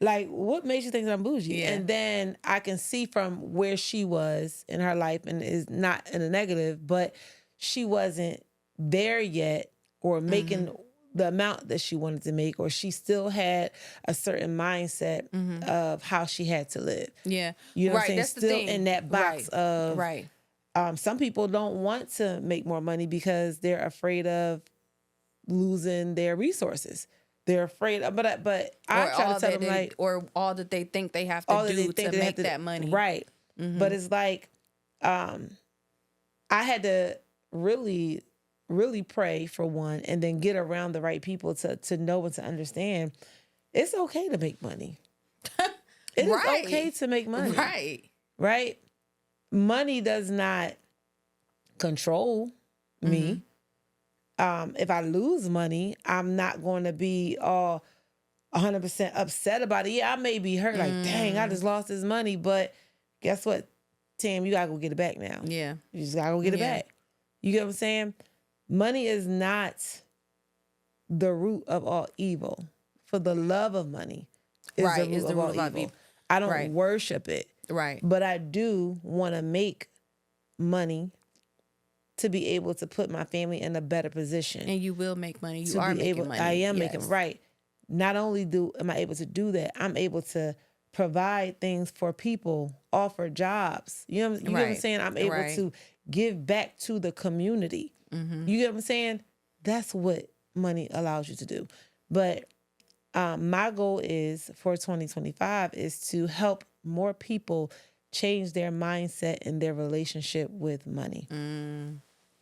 like, what makes you think I'm bougie? Yeah. And then I can see from where she was in her life, and is not in a negative, but she wasn't there yet, or making the amount that she wanted to make, or she still had a certain mindset of how she had to live. Yeah. You know what I'm saying? That's still the thing. in that box of, right. Some people don't want to make more money because they're afraid of losing their resources. They're afraid of, but I try to tell them, like, or all that they think they have to do to make that money. Right. But it's like, I had to really pray for one, and then get around the right people to know and to understand it's okay to make money. It is okay to make money. Right. Money does not control me. If I lose money, I'm not going to be all 100% upset about it. Yeah, I may be hurt, like, dang, I just lost this money, but guess what, Tim, you gotta go get it back now. Yeah. You just gotta go get it back. You get what I'm saying? Money is not the root of all evil. For the love of money is the root of all evil. I don't worship it. Right. But I do want to make money to be able to put my family in a better position. And you will make money. You are making money. I am making, right. Not only am I able to do that, I'm able to provide things for people, offer jobs. You know what I'm saying? I'm able to give back to the community. You get what I'm saying? That's what money allows you to do. But my goal is for 2025 is to help more people change their mindset and their relationship with money.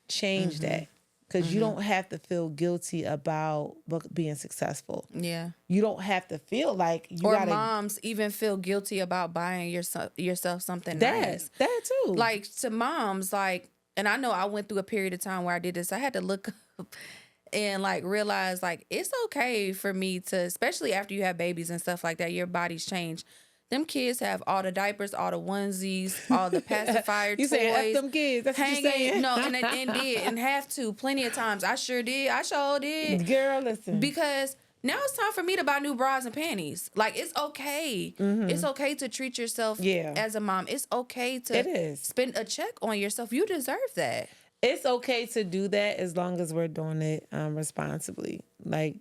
Change that. Because you don't have to feel guilty about being successful. Yeah. You don't have to feel like you gotta... Or moms even feel guilty about buying yourself something nice. That too. Like, to moms, like, and I know I went through a period of time where I did this. I had to look up and, like, realize, like, it's okay for me to, especially after you have babies and stuff like that, your bodies change. Them kids have all the diapers, all the onesies, all the pacifier you toys. You saying F them kids. That's what you're saying. No, and have to. Plenty of times. I sure did. I sure did. Girl, listen. Because now it's time for me to buy new bras and panties. Like, it's okay. Mm-hmm. It's okay to treat yourself as a mom. It's okay to spend a check on yourself. You deserve that. It's okay to do that as long as we're doing it responsibly. Like,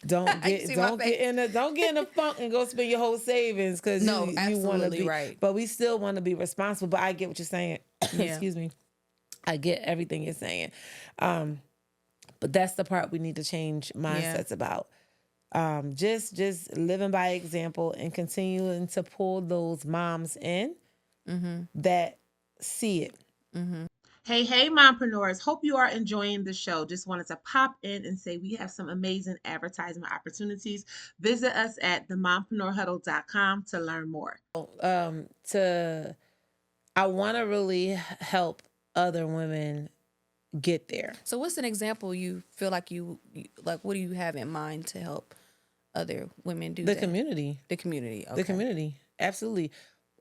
don't get in a funk and go spend your whole savings because you want to be right. But we still want to be responsible. But I get what you're saying. Yeah. Excuse me. I get everything you're saying. But that's the part we need to change mindsets about. Just living by example and continuing to pull those moms in that see it. Mm-hmm. Hey, Mompreneurs. Hope you are enjoying the show. Just wanted to pop in and say we have some amazing advertisement opportunities. Visit us at themompreneurhuddle.com to learn more. I want to really help other women get there. So what's an example you feel like what do you have in mind to help other women do the community? The community. Okay. The community. Absolutely.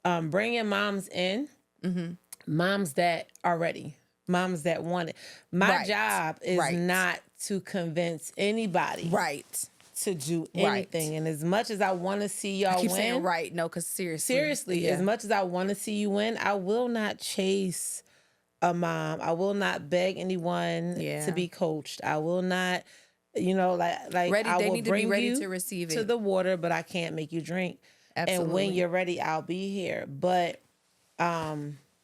Bringing moms in. Mm-hmm. Moms that are ready, moms that want it. My job is not to convince anybody to do anything. And as much as I want to see y'all win. Saying right. No, because seriously, as much as I want to see you win, I will not chase a mom. I will not beg anyone to be coached. I will not, like ready, I they will need bring to be ready you to receive it. To the water, but I can't make you drink. Absolutely. And when you're ready, I'll be here. But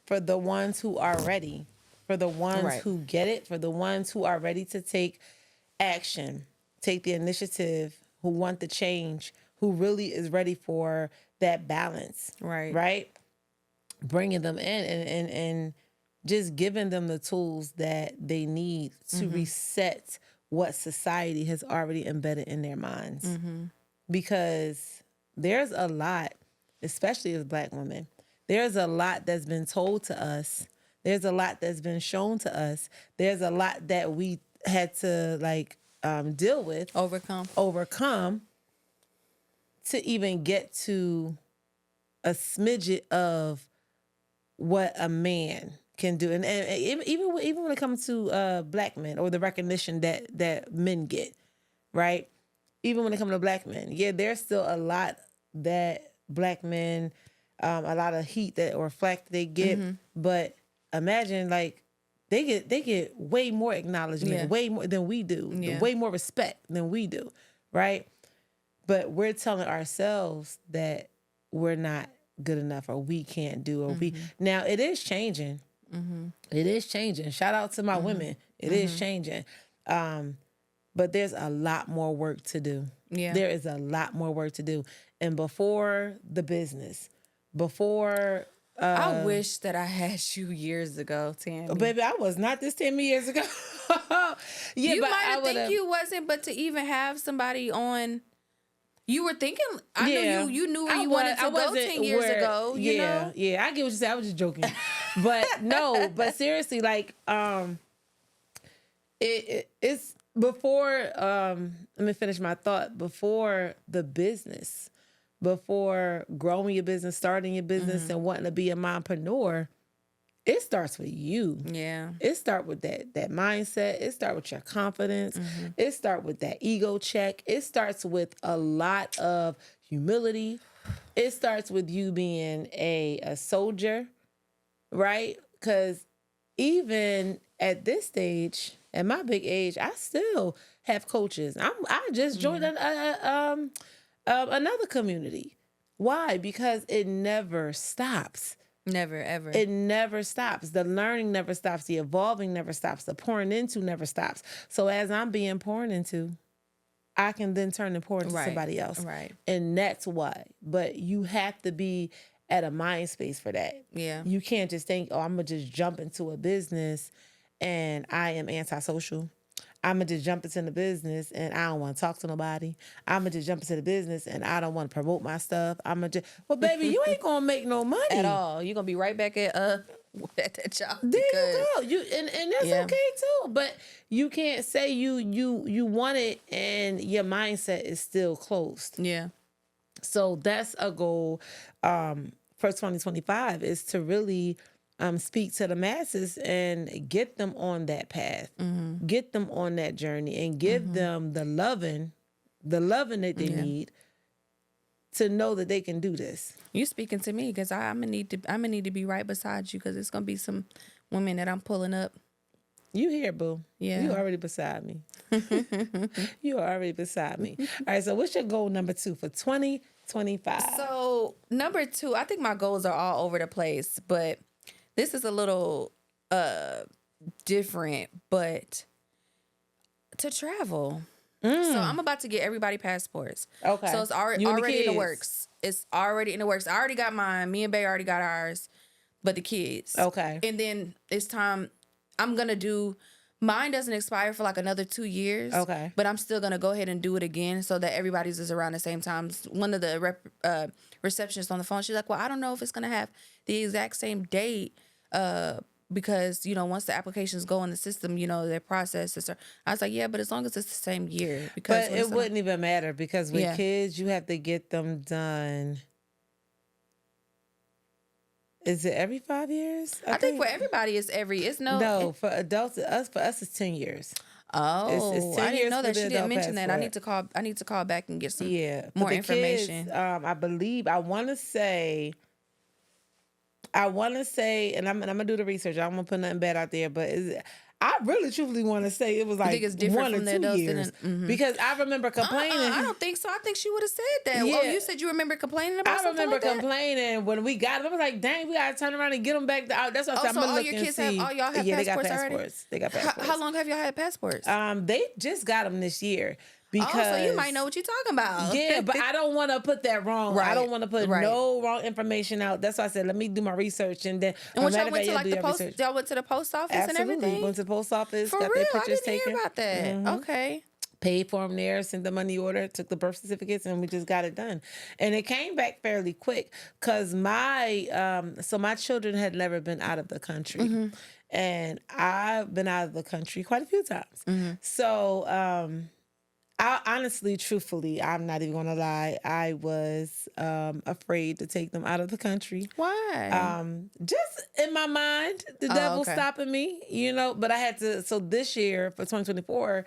for the ones who are ready, for the ones who get it, for the ones who are ready to take action, take the initiative, who want the change, who really is ready for that balance, right? Bringing them in and just giving them the tools that they need to reset what society has already embedded in their minds. Mm-hmm. Because there's a lot, especially as Black women, there's a lot that's been told to us. There's a lot that's been shown to us. There's a lot that we had to deal with, overcome to even get to a smidget of what a man can do. And even when it comes to Black men, or the recognition that men get, right? Even when it comes to Black men, there's still a lot that Black men, a lot of heat or flack they get, but imagine they get way more acknowledgement, way more than we do, way more respect than we do, right? But we're telling ourselves that we're not good enough, or we can't do, or now it is changing. It is changing. Shout out to my women. It is changing. But there's a lot more work to do. Yeah. There is a lot more work to do. And before the business, I wish that I had you years ago, Tammy. Baby, I was not this 10 years ago. You might have think you wasn't, but to even have somebody on, you were thinking. I knew you knew where you wanted to go 10 years ago. You know? Yeah, I get what you said. I was just joking, but no, but seriously, it's before. Let me finish my thought. Before the business. Before growing your business, starting your business, and wanting to be a mompreneur, it starts with you. Yeah. It starts with that mindset. It starts with your confidence. It starts with that ego check. It starts with a lot of humility. It starts with you being a soldier, right? Because even at this stage, at my big age, I still have coaches. I just joined another community. Why? Because it never stops. Never, ever. It never stops. The learning never stops. The evolving never stops. The pouring into never stops. So as I'm being poured into, I can then turn and pour into somebody else. Right. And that's why. But you have to be at a mind space for that. Yeah. You can't just think, I'm going to just jump into a business and I am antisocial. I'm going to just jump into the business and I don't want to talk to nobody. I'm going to just jump into the business and I don't want to promote my stuff. I'm going to just, well, baby, you ain't going to make no money. At all. You're going to be right back at that job. There you go. And that's okay too. But you can't say you want it and your mindset is still closed. Yeah. So that's a goal for 2025, is to really speak to the masses and get them on that path, get them on that journey, and give them the loving that they need to know that they can do this. You speaking to me, because I'm gonna need to be right beside you, because it's gonna be some women that I'm pulling up. You here, boo? Yeah, you already beside me. You are already beside me. All right. So, what's your goal number 2 for 2025? So, number 2, I think my goals are all over the place, but this is a little different. But to travel. So I'm about to get everybody passports. Okay. So it's already in the works. It's already in the works. I already got mine. Me and Bay already got ours, but the kids. Okay. And then it's time. I'm gonna do. Mine doesn't expire for like another 2 years. Okay. But I'm still gonna go ahead and do it again so that everybody's is around the same time. One of the receptionists on the phone, she's like, "Well, I don't know if it's gonna have the exact same date." Because, once the applications go in the system, their processes are. I was like, yeah, but as long as it's the same year. Because but it wouldn't even matter, because with kids, you have to get them done. Is it every 5 years? I think for everybody, it's no, for adults, for us, it's 10 years. Oh, it's 10 I didn't know that. She didn't mention passport. that. I need to call back and get some more the information. Kids, I want to say, and I'm gonna do the research. I don't want to put nothing bad out there, but I really truthfully want to say it was like 1 or 2 years, because I remember complaining. I don't think so. I think she would have said that. Yeah. Oh, you said you remember complaining about something. I remember like complaining when we got them. I was like, dang, we gotta turn around and get them back out. That's what I said. So all your kids have, all y'all have passports, they got passports already? They got passports. How long have y'all had passports? They just got them this year. Because, so you might know what you're talking about. Yeah, but I don't want to put that wrong. Right. I don't want to put no wrong information out. That's why I said, let me do my research. And then, when y'all went to like the post, y'all went to the post office and everything? Went to the post office, For got real? their pictures I didn't taken. hear about that. Okay. Paid for them there, sent the money order, took the birth certificates, and we just got it done. And it came back fairly quick, because my children had never been out of the country. And I've been out of the country quite a few times. So, I honestly, truthfully, I'm not even gonna lie, I was afraid to take them out of the country. Why? Just in my mind, the devil stopping me, but I had to. So this year for 2024,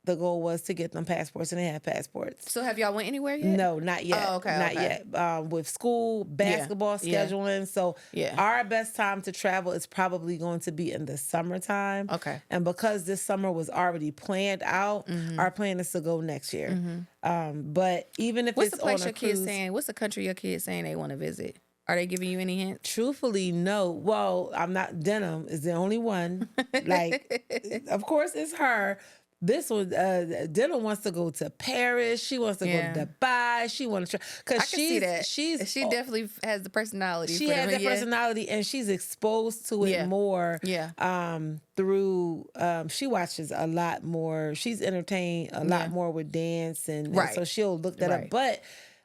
the goal was to get them passports, and they have passports. So have y'all went anywhere yet? No, not yet. Oh, okay. Not yet. With school, basketball scheduling. So our best time to travel is probably going to be in the summertime. Okay. And because this summer was already planned out, our plan is to go next year. But even if what's it's the place on a your cruise, kids saying? What's the country your kids saying they want to visit? Are they giving you any hints? Truthfully, no. Well, I'm not. Denim is the only one. Like, of course, it's her. This one, Dylan wants to go to Paris. She wants to go to Dubai. She wants to because she definitely has the personality. She has the personality, and she's exposed to it more. Through she watches a lot more. She's entertained a lot more with dance, and so she'll look that up. But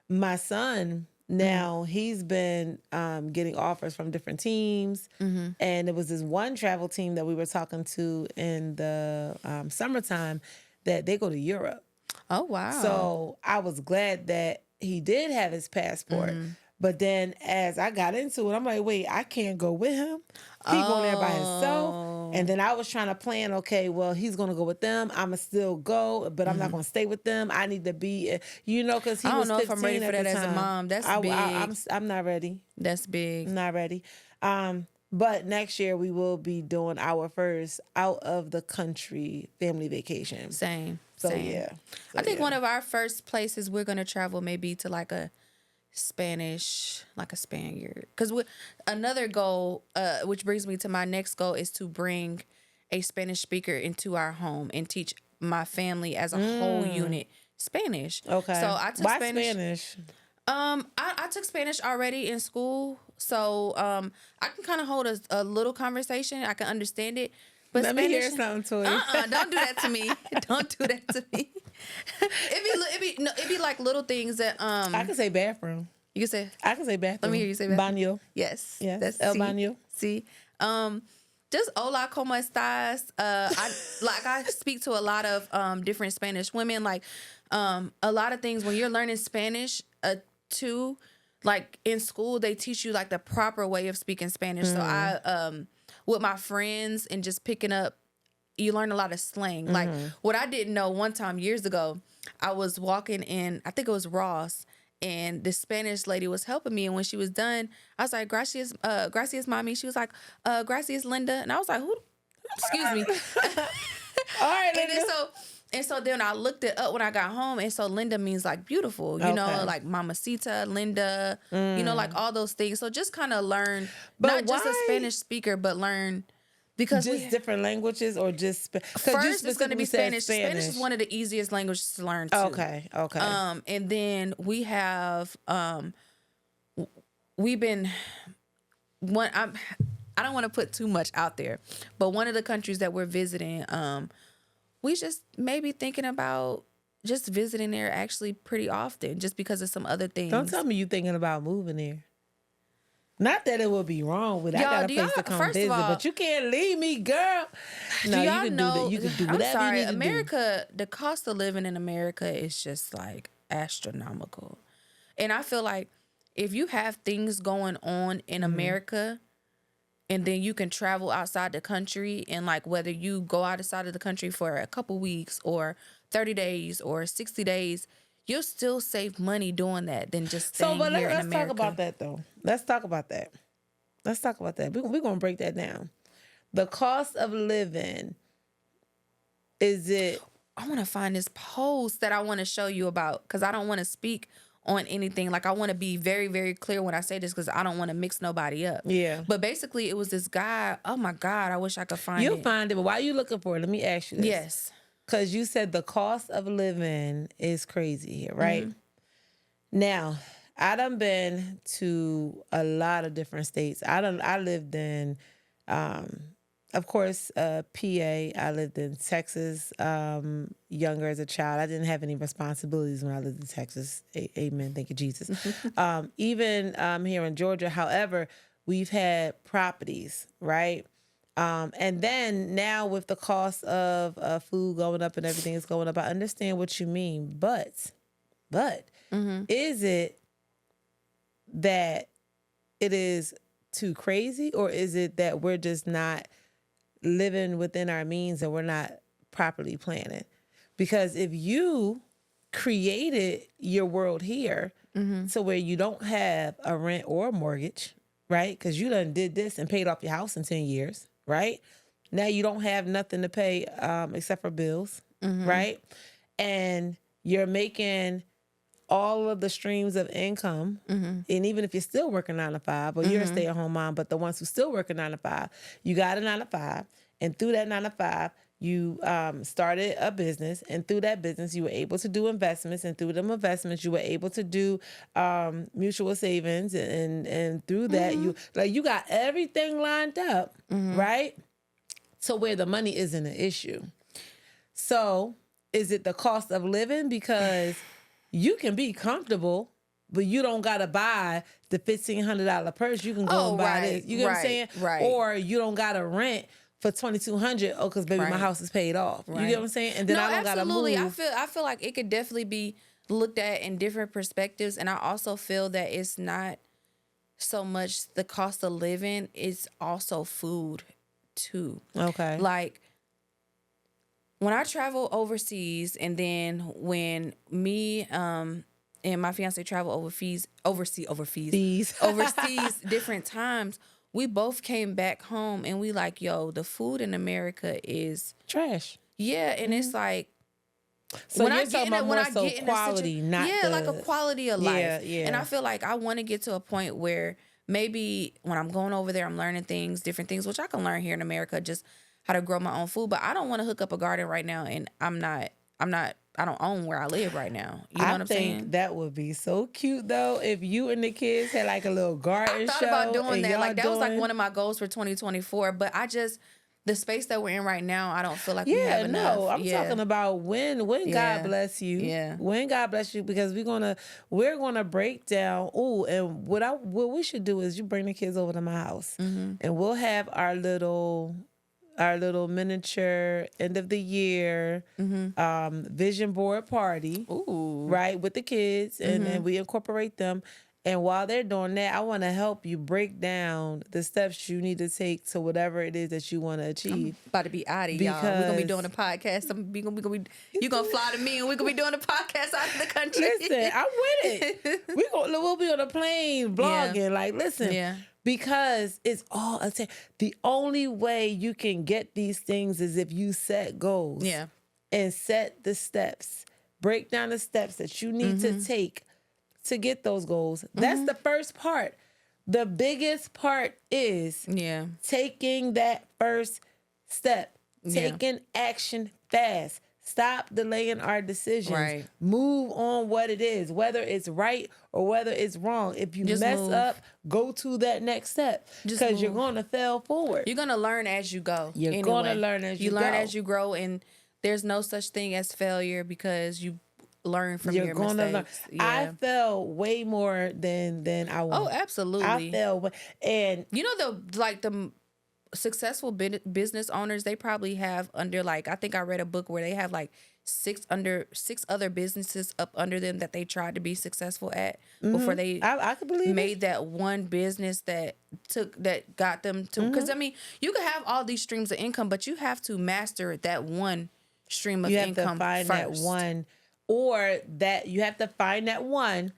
my son. Now, he's been getting offers from different teams. And it was this one travel team that we were talking to in the summertime that they go to Europe. Oh, wow. So I was glad that he did have his passport. But then as I got into it, I'm like, wait, I can't go with him. He going there by himself. And then I was trying to plan, okay, well, he's going to go with them. I'm going to still go, but I'm not going to stay with them. I need to be, because he was 15 at the time. I don't know if I'm ready for that as a mom. That's big. I'm not ready. That's big. I'm not ready. But next year we will be doing our first out of the country family vacation. Same. So, yeah. I think one of our first places we're going to travel may be to like a Spanish, like a Spaniard, because another goal, which brings me to my next goal, is to bring a Spanish speaker into our home and teach my family as a whole unit Spanish. Okay. So I took Spanish. I took Spanish already in school, so I can kind of hold a little conversation. I can understand it. But Let me hear something to it. Don't do that to me. Don't do that to me. It'd be like little things that I can say bathroom. You can say. I can say bathroom. Let me hear you say bathroom. Baño. Yes. That's el baño. See. Just hola, ¿cómo estás? I speak to a lot of different Spanish women. Like A lot of things when you're learning Spanish, too, like in school, they teach you like the proper way of speaking Spanish. So I, with my friends and just picking up, you learn a lot of slang. Like what I didn't know one time years ago, I was walking in, I think it was Ross, and this Spanish lady was helping me. And when she was done, I was like, gracias, mommy. She was like, gracias, Linda. And I was like, who? Excuse me. All right, Linda. And so then I looked it up when I got home. And so Linda means like beautiful, you know, like mamacita, Linda, you know, like all those things. So just kind of learn, not just a Spanish speaker, but learn. Because just different languages or just first it's going to be Spanish. Spanish is one of the easiest languages to learn too. Okay. And then we have we've been one. I don't want to put too much out there, but one of the countries that we're visiting, we just maybe thinking about just visiting there actually pretty often, just because of some other things. Don't tell me you thinking about moving there. Not that it would be wrong with I got a place to come visit, but you can't leave me, girl. No, you can do that. You can do whatever I'm sorry, you need America, the cost of living in America is just like astronomical. And I feel like if you have things going on in America and then you can travel outside the country, and like whether you go outside of the country for a couple weeks or 30 days or 60 days, you'll still save money doing that than just staying here in America. Let's talk about that, though. Let's talk about that. We're going to break that down. The cost of living, is it... I want to find this post that I want to show you about, because I don't want to speak on anything. Like, I want to be very, very clear when I say this, because I don't want to mix nobody up. Yeah. But basically, it was this guy. Oh, my God. I wish I could find it. You'll find it, but why are you looking for it? Let me ask you this. Yes. Because you said the cost of living is crazy here, right? Now, I done been to a lot of different states. I lived in, of course, PA. I lived in Texas younger as a child. I didn't have any responsibilities when I lived in Texas. Amen. Thank you, Jesus. Even here in Georgia, however, we've had properties, right? And then now with the cost of food going up and everything is going up, I understand what you mean. But is it that it is too crazy, or is it that we're just not living within our means and we're not properly planning? Because if you created your world here to where you don't have a rent or a mortgage, right? Because you done did this and paid off your house in 10 years. Right? Now you don't have nothing to pay except for bills, right? And you're making all of the streams of income. And even if you're still working 9 to 5, or you're a stay-at-home mom, but the ones who still working 9 to 5, you got a 9 to 5. And through that 9 to 5, you started a business. And through that business, you were able to do investments. And through them investments, you were able to do mutual savings. And through that, you got everything lined up, right? So where the money isn't an issue. So is it the cost of living? Because you can be comfortable, but you don't got to buy the $1,500 purse. You can go and buy this. You get what I'm saying? Right. Or you don't got to rent for $2,200, because baby, my house is paid off. You get what I'm saying? And then I don't gotta move. I feel like it could definitely be looked at in different perspectives, and I also feel that it's not so much the cost of living; it's also food too. Okay. Like when I travel overseas, and then when me and my fiance travel overseas different times. We both came back home and we like, yo, the food in America is trash. Yeah, and it's like, so when you're talking about more so quality, not like a quality of life. Yeah. And I feel like I want to get to a point where maybe when I'm going over there, I'm learning different things, which I can learn here in America, just how to grow my own food. But I don't want to hook up a garden right now, and I don't own where I live right now. You know what I'm saying? I think that would be so cute, though, if you and the kids had like a little garden show. I thought about doing that. Like, that was like one of my goals for 2024. But the space that we're in right now, I don't feel like we have enough. I'm talking about when God bless you. Yeah. When God bless you, because we're gonna break down. Oh, and what we should do is you bring the kids over to my house, and we'll have our little our little miniature end of the year vision board party. Ooh. Right, with the kids, and then we incorporate them. And while they're doing that, I want to help you break down the steps you need to take to whatever it is that you want to achieve. I'm about to be out of y'all. We're gonna be doing a podcast. You're gonna fly to me, and we're gonna be doing a podcast out of the country. Listen, I'm with it. We'll be on a plane vlogging. Yeah. Like, listen, because it's all the only way you can get these things is if you set goals. Yeah, and set the steps. Break down the steps that you need to take to get those goals. That's the first part. The biggest part is taking that first step, taking action fast. Stop delaying our decisions. Right. Move on what it is, whether it's right or whether it's wrong. If you mess up, go to that next step because you're going to fail forward. You're going to learn as you go. You're going to learn as you go. You learn as you grow, and there's no such thing as failure because you learn from your mistakes. I fell way more than I wanted. Oh, absolutely. I fell, and you know the successful business owners, they probably have under I think I read a book where they have six other businesses up under them that they tried to be successful at before they I could believe made that one business that got them to, because I mean you can have all these streams of income, but you have to master that one stream of income. You have to find that one, or that you have to find that one,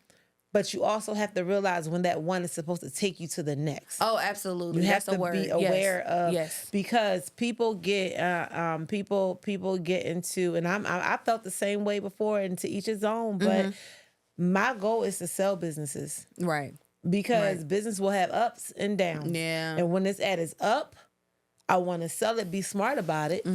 but you also have to realize when that one is supposed to take you to the next. Oh, absolutely. You have to be aware of, because people get people get into, and I felt the same way before, and to each his own, but my goal is to sell businesses. Right. Because business will have ups and downs. Yeah. And when it's at its up, I want to sell it, be smart about it.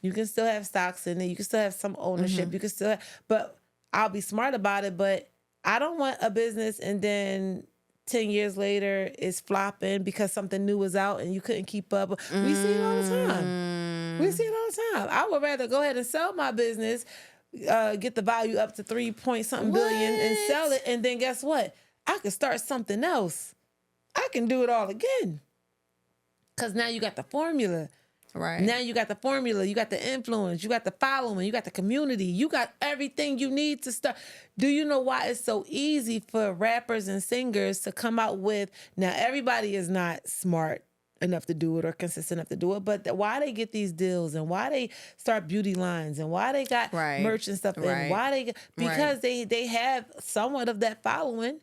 You can still have stocks in it. You can still have some ownership. You can still but I'll be smart about it. But I don't want a business and then 10 years later it's flopping because something new is out and you couldn't keep up. We see it all the time. We see it all the time. I would rather go ahead and sell my business, get the value up to 3-point-something billion and sell it. And then guess what? I could start something else. I can do it all again. Because now you got the formula. Right. Now you got the formula. You got the influence. You got the following. You got the community. You got everything you need to start. Do you know why it's so easy for rappers and singers to come out with... Now, everybody is not smart enough to do it or consistent enough to do it, but why they get these deals and why they start beauty lines and why they got merch and stuff and why they... Because they have somewhat of that following.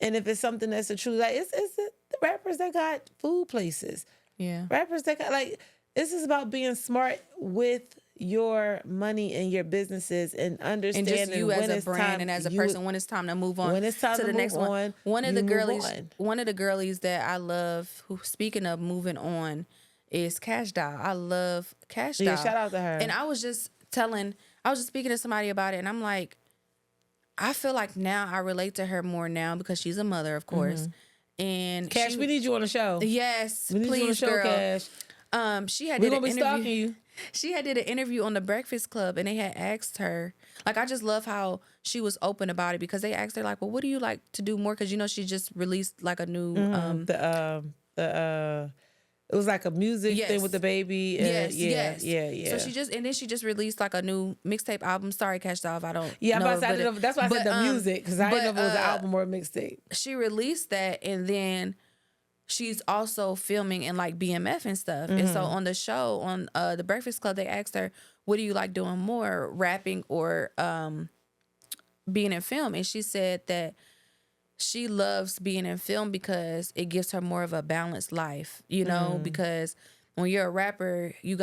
And if it's something that's a true... It's the rappers that got food places. Yeah. Rappers that got this is about being smart with your money and your businesses and understanding and just you as a brand and as a person when it's time to move on. When it's time to the next one. One of the girlies that I love, who speaking of moving on, is Cash Doll. I love Cash Doll. Yeah, shout out to her. And I was just speaking to somebody about it, and I'm like, I feel like now I relate to her more now because she's a mother, of course. And Cash, we need you on the show. Yes, we need you on the show, girl. Cash. We're gonna be stalking you. She had did an interview on the Breakfast Club, and they had asked her, I just love how she was open about it, because they asked her well, what do you like to do more? Because she just released a new it was like a music thing with the baby. Yes. Yeah. So she just released a new mixtape album. Sorry, Cash Doll, I don't. Yeah, know, that's why I said the music, because I didn't know if it was an album or a mixtape. She released that, and then she's also filming in BMF and stuff. And so on the show, on the Breakfast Club, they asked her, what do you like doing more, rapping or being in film? And she said that she loves being in film because it gives her more of a balanced life, because when you're a rapper, you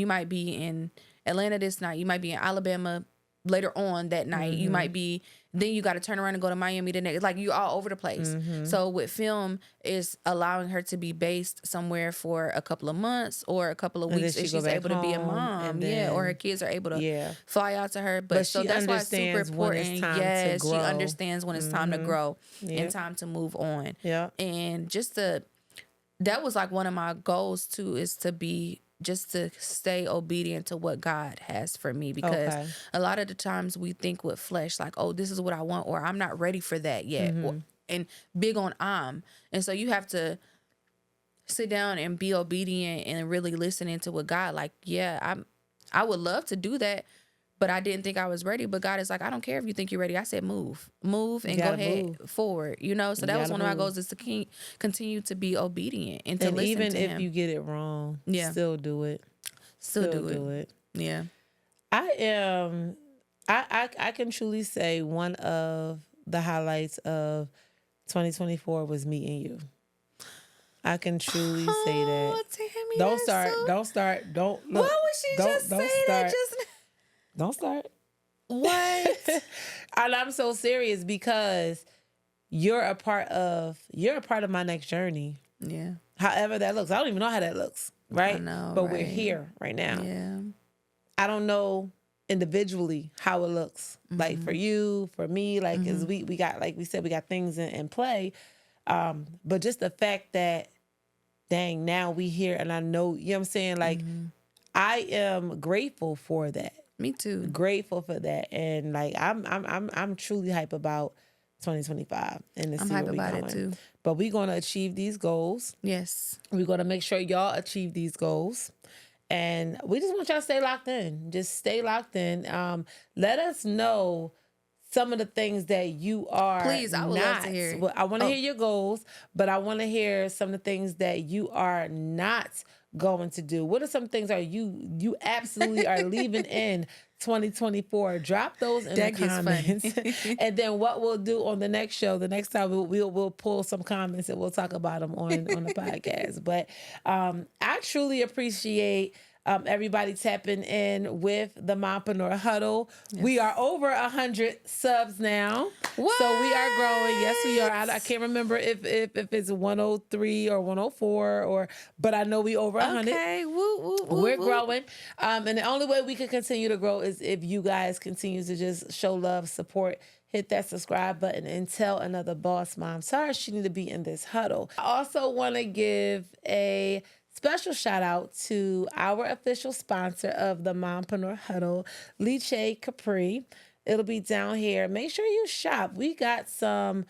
might be in Atlanta this night, you might be in Alabama later on that night, you might be, then you got to turn around and go to Miami the next, you're all over the place. So with film, is allowing her to be based somewhere for a couple of months or a couple of weeks, if she's able to be a mom, or her kids are able to fly out to her. But so that's why it's super important. Yes, she understands when it's time to grow and time to move on. Yeah, and that was one of my goals too, is to stay obedient to what God has for me, because a lot of the times we think with flesh, oh, this is what I want, or I'm not ready for that yet, and big on and so you have to sit down and be obedient and really listening to what God, like, yeah, I would love to do that, but I didn't think I was ready. But God is like, I don't care if you think you're ready. I said, move and go ahead forward, you know? So that was one of my goals, is to continue to be obedient and to listen even to him. If you get it wrong, still do it. Still do it. Yeah. I can truly say one of the highlights of 2024 was meeting you. I can truly say that. Tammy, don't start. Don't look. Why would she just say that? Don't start. What? And I'm so serious because you're a part of my next journey. Yeah. However that looks. I don't even know how that looks. Right? I know, but we're here right now. Yeah. I don't know individually how it looks. Like for you, for me, like as we got, like we said, we got things in play. But just the fact that, dang, now we here, and I know, you know what I'm saying? Like, I am grateful for that. Me too. Grateful for that. And like, I'm truly hype about 2025 and I'm hype about it too. But we're going to achieve these goals. Yes. We're going to make sure y'all achieve these goals. And we just want y'all to stay locked in. Just stay locked in. Let us know some of the things that you are. Please, I would love to hear. Well, I want to hear your goals, but I want to hear some of the things that you are not going to do. What are some things are you absolutely are leaving in 2024? Drop those in the comments. And then what we'll do on the next show, the next time we'll pull some comments and we'll talk about them on the podcast. But I truly appreciate everybody tapping in with the Mompreneur Huddle. Yes. We are over 100 subs now. What? So we are growing. Yes, we are. I can't remember if it's 103 or 104 but I know we over 100. Okay. Woo, we're growing. And the only way we can continue to grow is if you guys continue to just show love, support, hit that subscribe button, and tell another boss mom, sorry, she need to be in this huddle. I also want to give a special shout out to our official sponsor of the Mompreneur Huddle, Liche Capri. It'll be down here. Make sure you shop. We got some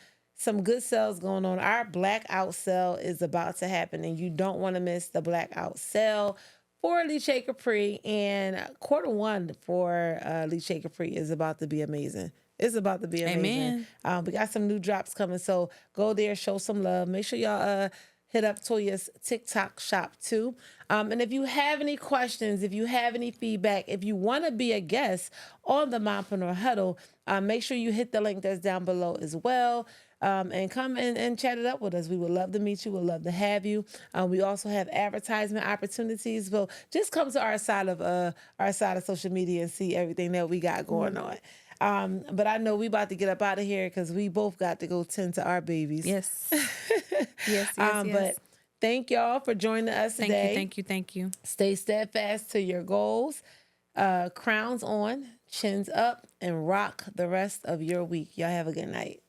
good sales going on. Our blackout sale is about to happen, and you don't want to miss the blackout sale for Liche Capri. And Q1 for Liche Capri is about to be amazing. It's about to be amazing. Amen. We got some new drops coming, so go there, show some love. Make sure y'all hit up Toya's TikTok shop too. And if you have any questions, if you have any feedback, if you want to be a guest on the Mompreneur Huddle, make sure you hit the link that's down below as well. And come and chat it up with us. We would love to meet you. We'd love to have you. We also have advertisement opportunities. So just come to our side of social media and see everything that we got going on. But I know we about to get up out of here because we both got to go tend to our babies. Yes. Yes. But thank y'all for joining us today. Thank you. Stay steadfast to your goals. Crowns on, chins up, and rock the rest of your week. Y'all have a good night.